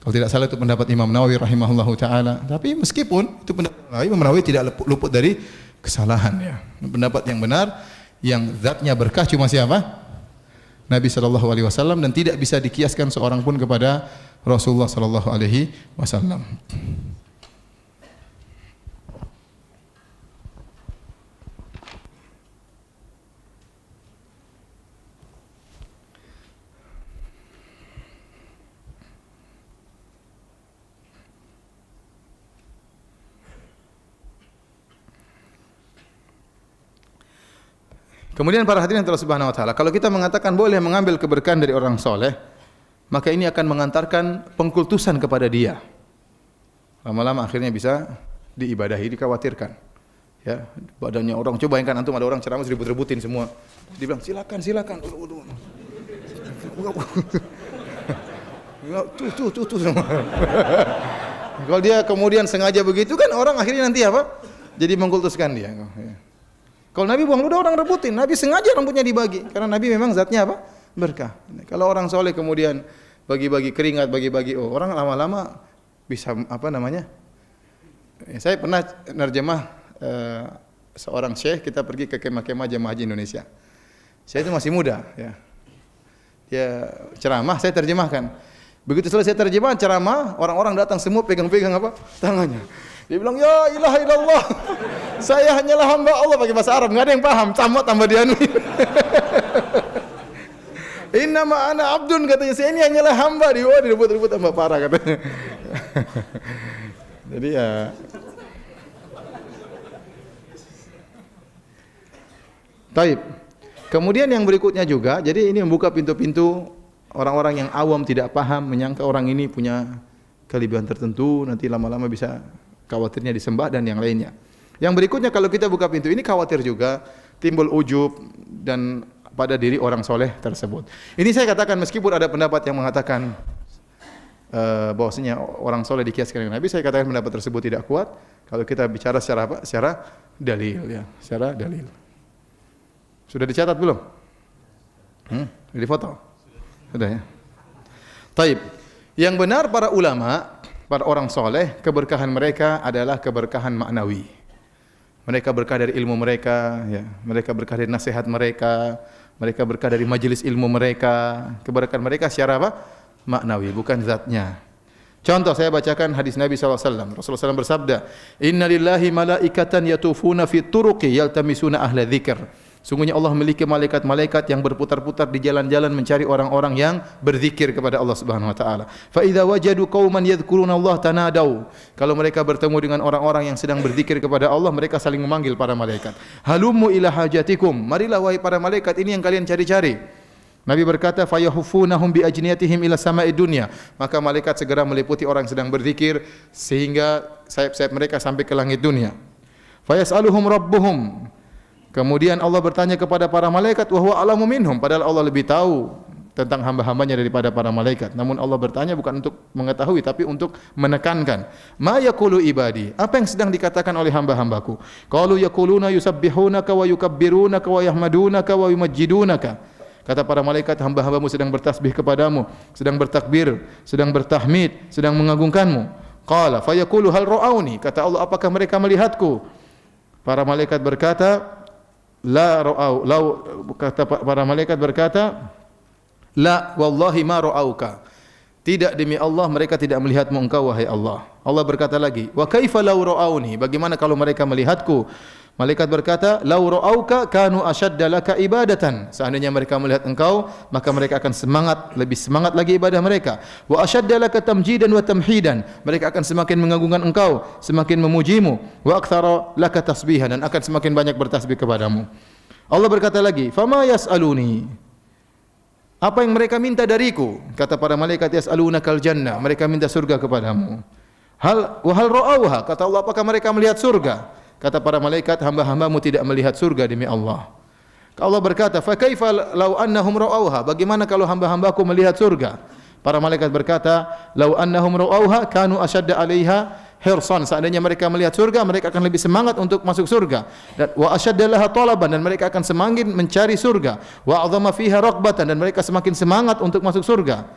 Kalau tidak salah itu pendapat Imam Nawawi rahimahullahu taala. Tapi meskipun itu pendapat Nawawi, Imam Nawawi tidak luput dari kesalahan ya. Pendapat yang benar yang zatnya berkah cuma siapa? Nabi sallallahu alaihi wasallam dan tidak bisa dikiaskan seorang pun kepada Rasulullah sallallahu alaihi wasallam. Kemudian para hadirin Allah Subhanahu wa taala, kalau kita mengatakan boleh mengambil keberkahan dari orang soleh, maka ini akan mengantarkan pengkultusan kepada dia. Lama-lama akhirnya bisa diibadahi, dikhawatirkan. Ya, badannya orang, coba bayangkan antum ada orang ceramah ribut-ributin semua. Dibilang silakan. Tuh semua. Kalau dia kemudian sengaja begitu kan orang akhirnya nanti apa? Jadi mengkultuskan dia. Kalau Nabi buang ludah orang rebutin, Nabi sengaja rambutnya dibagi karena Nabi memang zatnya apa? Berkah. Kalau orang soleh kemudian bagi-bagi keringat, bagi-bagi orang lama-lama bisa apa namanya? Saya pernah nerjemah seorang syekh, kita pergi ke kemah-kemah jemaah haji Indonesia. Saya itu masih muda, ya. Dia ceramah, saya terjemahkan. Begitu selesai terjemahan ceramah, orang-orang datang semua pegang-pegang apa? Tangannya. Dia bilang, ya ilaha illallah, saya hanyalah hamba Allah, pakai bahasa Arab, nggak ada yang paham, tambah dia anu. Innama ana abdun, katanya, saya ini hanyalah hamba, direbut-rebut tambah parah katanya. Jadi ya, taib. Kemudian yang berikutnya juga, jadi ini membuka pintu-pintu orang-orang yang awam tidak paham, menyangka orang ini punya kelebihan tertentu, nanti lama-lama bisa khawatirnya disembah dan yang lainnya. Yang berikutnya kalau kita buka pintu ini khawatir juga timbul ujub dan pada diri orang soleh tersebut. Ini saya katakan meskipun ada pendapat yang mengatakan bahwasanya orang soleh dikiaskan dengan Nabi, saya katakan pendapat tersebut tidak kuat. Kalau kita bicara secara apa? Secara dalil, ya, secara dalil. Sudah dicatat belum? Sudah difoto? Sudah ya. Taib. Yang benar para ulama, para orang soleh, keberkahan mereka adalah keberkahan maknawi. Mereka berkah dari ilmu mereka, ya. Mereka berkah dari nasihat mereka, mereka berkah dari majelis ilmu mereka. Keberkahan mereka secara apa? Maknawi, bukan zatnya. Contoh saya bacakan hadis Nabi SAW. Rasulullah SAW bersabda, Inna lillahi malaikatan yatufuna fi turuqi yaltamisuna ahla dzikr. Sungguhnya Allah memiliki malaikat-malaikat yang berputar-putar di jalan-jalan mencari orang-orang yang berzikir kepada Allah Subhanahu wa taala. Fa idza wajadu qauman yadhkuruna Allah tanadau. Kalau mereka bertemu dengan orang-orang yang sedang berzikir kepada Allah, mereka saling memanggil para malaikat. Halummu ila hajatikum. Marilah wahai para malaikat, ini yang kalian cari-cari. Nabi berkata, fayahufunahum bi ajniyatihim ila sama'id dunya. Maka malaikat segera meliputi orang yang sedang berzikir sehingga sayap-sayap mereka sampai ke langit dunia. Fayas'aluhum rabbuhum. Kemudian Allah bertanya kepada para malaikat, wa huwa alamu minhum, padahal Allah lebih tahu tentang hamba-hambanya daripada para malaikat. Namun Allah bertanya bukan untuk mengetahui tapi untuk menekankan. Ma yaqulu ibadi? Apa yang sedang dikatakan oleh hamba-hambaku? Qalu yaquluna yusabbihunaka wa yukabbirunaka wa yahmadunaka wa yumajjidunaka. Kata para malaikat, hamba-hambamu sedang bertasbih kepadamu, sedang bertakbir, sedang bertahmid, sedang mengagungkanmu. Qala fa yaqulu hal ra'auni? Kata Allah, apakah mereka melihatku? Para malaikat berkata, la ra'au, kata para malaikat berkata, la wallahi ma ra'auka. Tidak, demi Allah mereka tidak melihatmu engkau wahai Allah. Allah berkata lagi, wa kaifa law ra'auni? Bagaimana kalau mereka melihatku? Malaikat berkata, law ra'auka kanu ashadda laka ibadatan. Seandainya mereka melihat engkau, maka mereka akan semangat, lebih semangat lagi ibadah mereka. Wa ashadda laka tamjidan wa tamhidan. Mereka akan semakin mengagungkan engkau, semakin memujimu. Wa aktsara laka tasbihan, dan akan semakin banyak bertasbih kepadamu. Allah berkata lagi, fama yas'aluni? Apa yang mereka minta dariku? Kata para malaikat, yas'alunakal jannah. Mereka minta surga kepadamu. Hal ra'auha? Kata Allah, apakah mereka melihat surga? Kata para malaikat, hamba-hambamu tidak melihat surga demi Allah. Allah berkata, fa kaifa law annahum ra'auha? Bagaimana kalau hamba-hambaku melihat surga? Para malaikat berkata, law annahum ra'auha kanu ashadda 'alaiha hirsan. Seandainya mereka melihat surga, mereka akan lebih semangat untuk masuk surga. Dan wa ashadda laha talaban, dan mereka akan semakin mencari surga. Wa 'azama fiha raqbatan, dan mereka semakin semangat untuk masuk surga.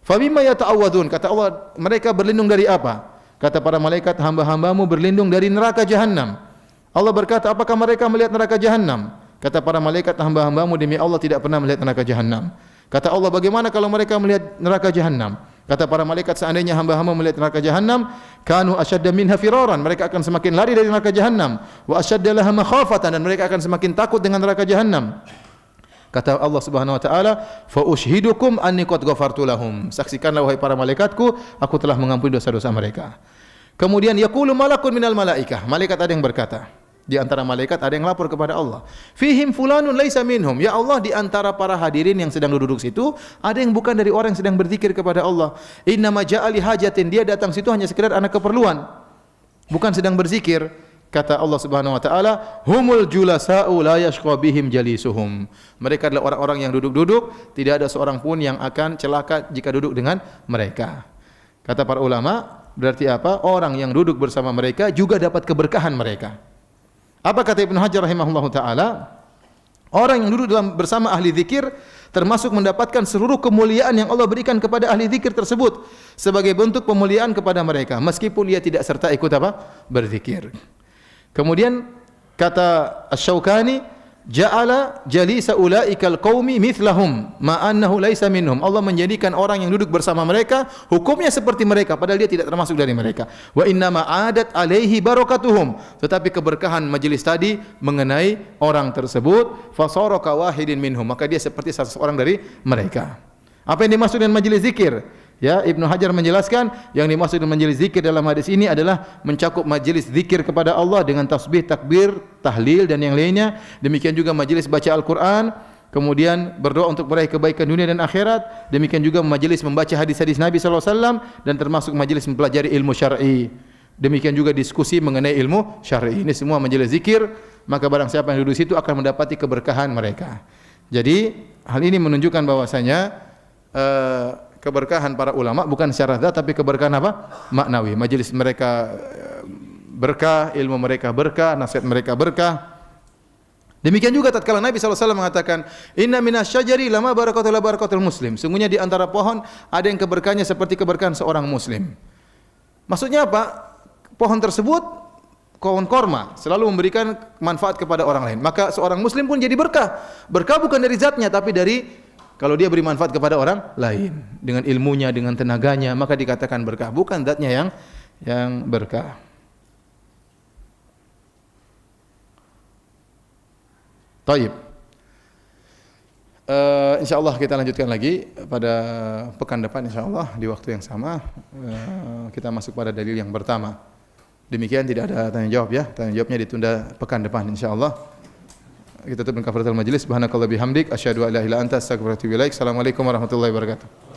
Fa bima yata'awwadun? Kata Allah, mereka berlindung dari apa? Kata para malaikat, hamba-hambamu berlindung dari neraka Jahannam. Allah berkata, apakah mereka melihat neraka Jahannam? Kata para malaikat, hamba-hambamu demi Allah tidak pernah melihat neraka jahanam. Kata Allah, bagaimana kalau mereka melihat neraka jahanam? Kata para malaikat, seandainya hamba-hamba melihat neraka jahanam, kanu asyadda minha firaran, mereka akan semakin lari dari neraka jahanam, wa asyadda laha makhafatan, dan mereka akan semakin takut dengan neraka jahanam. Kata Allah Subhanahu wa taala, fa ushidukum anni qad ghafartu lahum. Saksikanlah wahai para malaikatku, aku telah mengampuni dosa-dosa mereka. Kemudian yaqulu malakun minal malaikah, malaikat ada yang berkata, di antara malaikat ada yang lapor kepada Allah. Fihim fulanun laisa minhum. Ya Allah, di antara para hadirin yang sedang duduk situ, ada yang bukan dari orang yang sedang berzikir kepada Allah. Innama ja'a li hajatin, dia datang situ hanya sekedar ana keperluan, bukan sedang berzikir. Kata Allah Subhanahu wa taala, humul julasa'u la yashqa bihim jalisuhum. Mereka adalah orang-orang yang duduk-duduk, tidak ada seorang pun yang akan celaka jika duduk dengan mereka. Kata para ulama, berarti apa? Orang yang duduk bersama mereka juga dapat keberkahan mereka. Apa kata Ibnu Hajar rahimahullahu taala? Orang yang duduk bersama ahli zikir termasuk mendapatkan seluruh kemuliaan yang Allah berikan kepada ahli zikir tersebut sebagai bentuk pemuliaan kepada mereka meskipun dia tidak serta ikut apa? Berzikir. Kemudian kata Asy-Syaukani, ja'ala jalisa ulaikal qaumi mithlahum ma annahu laisa minhum. Allah menjadikan orang yang duduk bersama mereka hukumnya seperti mereka padahal dia tidak termasuk dari mereka. Wa inna ma adat alaihi barakatuhum, tetapi keberkahan majelis tadi mengenai orang tersebut, fasara ka wahidin minhum, maka dia seperti salah seorang dari mereka. Apa yang dimaksud dengan majelis zikir? Ya, Ibnu Hajar menjelaskan yang dimaksud dengan majelis zikir dalam hadis ini adalah mencakup majelis zikir kepada Allah dengan tasbih, takbir, tahlil dan yang lainnya. Demikian juga majelis baca Al-Qur'an, kemudian berdoa untuk meraih kebaikan dunia dan akhirat. Demikian juga majelis membaca hadis-hadis Nabi sallallahu alaihi wasallam dan termasuk majelis mempelajari ilmu syar'i. Demikian juga diskusi mengenai ilmu syar'i. Ini semua majelis zikir, maka barang siapa yang duduk di situ akan mendapati keberkahan mereka. Jadi, hal ini menunjukkan bahwasanya keberkahan para ulama bukan secara zat tapi keberkahan apa? Maknawi. Majelis mereka berkah, ilmu mereka berkah, nasihat mereka berkah. Demikian juga tatkala Nabi SAW mengatakan, inna minasyajari lama barakatul barakatul muslim. Sungguhnya di antara pohon ada yang keberkahannya seperti keberkahan seorang muslim. Maksudnya apa? Pohon tersebut, pohon korma, selalu memberikan manfaat kepada orang lain. Maka seorang muslim pun jadi berkah. Berkah bukan dari zatnya tapi dari kalau dia beri manfaat kepada orang lain dengan ilmunya, dengan tenaganya, maka dikatakan berkah. Bukan zatnya yang berkah. Taib. InsyaAllah kita lanjutkan lagi pada pekan depan insyaAllah di waktu yang sama. Kita masuk pada dalil yang pertama. Demikian, tidak ada tanya jawab ya. Tanya jawabnya ditunda pekan depan insyaAllah. Kita tutup dengan kafaratul majlis. Subhanakallah bihamdik asyhadu an la ilaha illa anta astaghfiruka wa atubu ilaik. Assalamualaikum warahmatullahi wabarakatuh.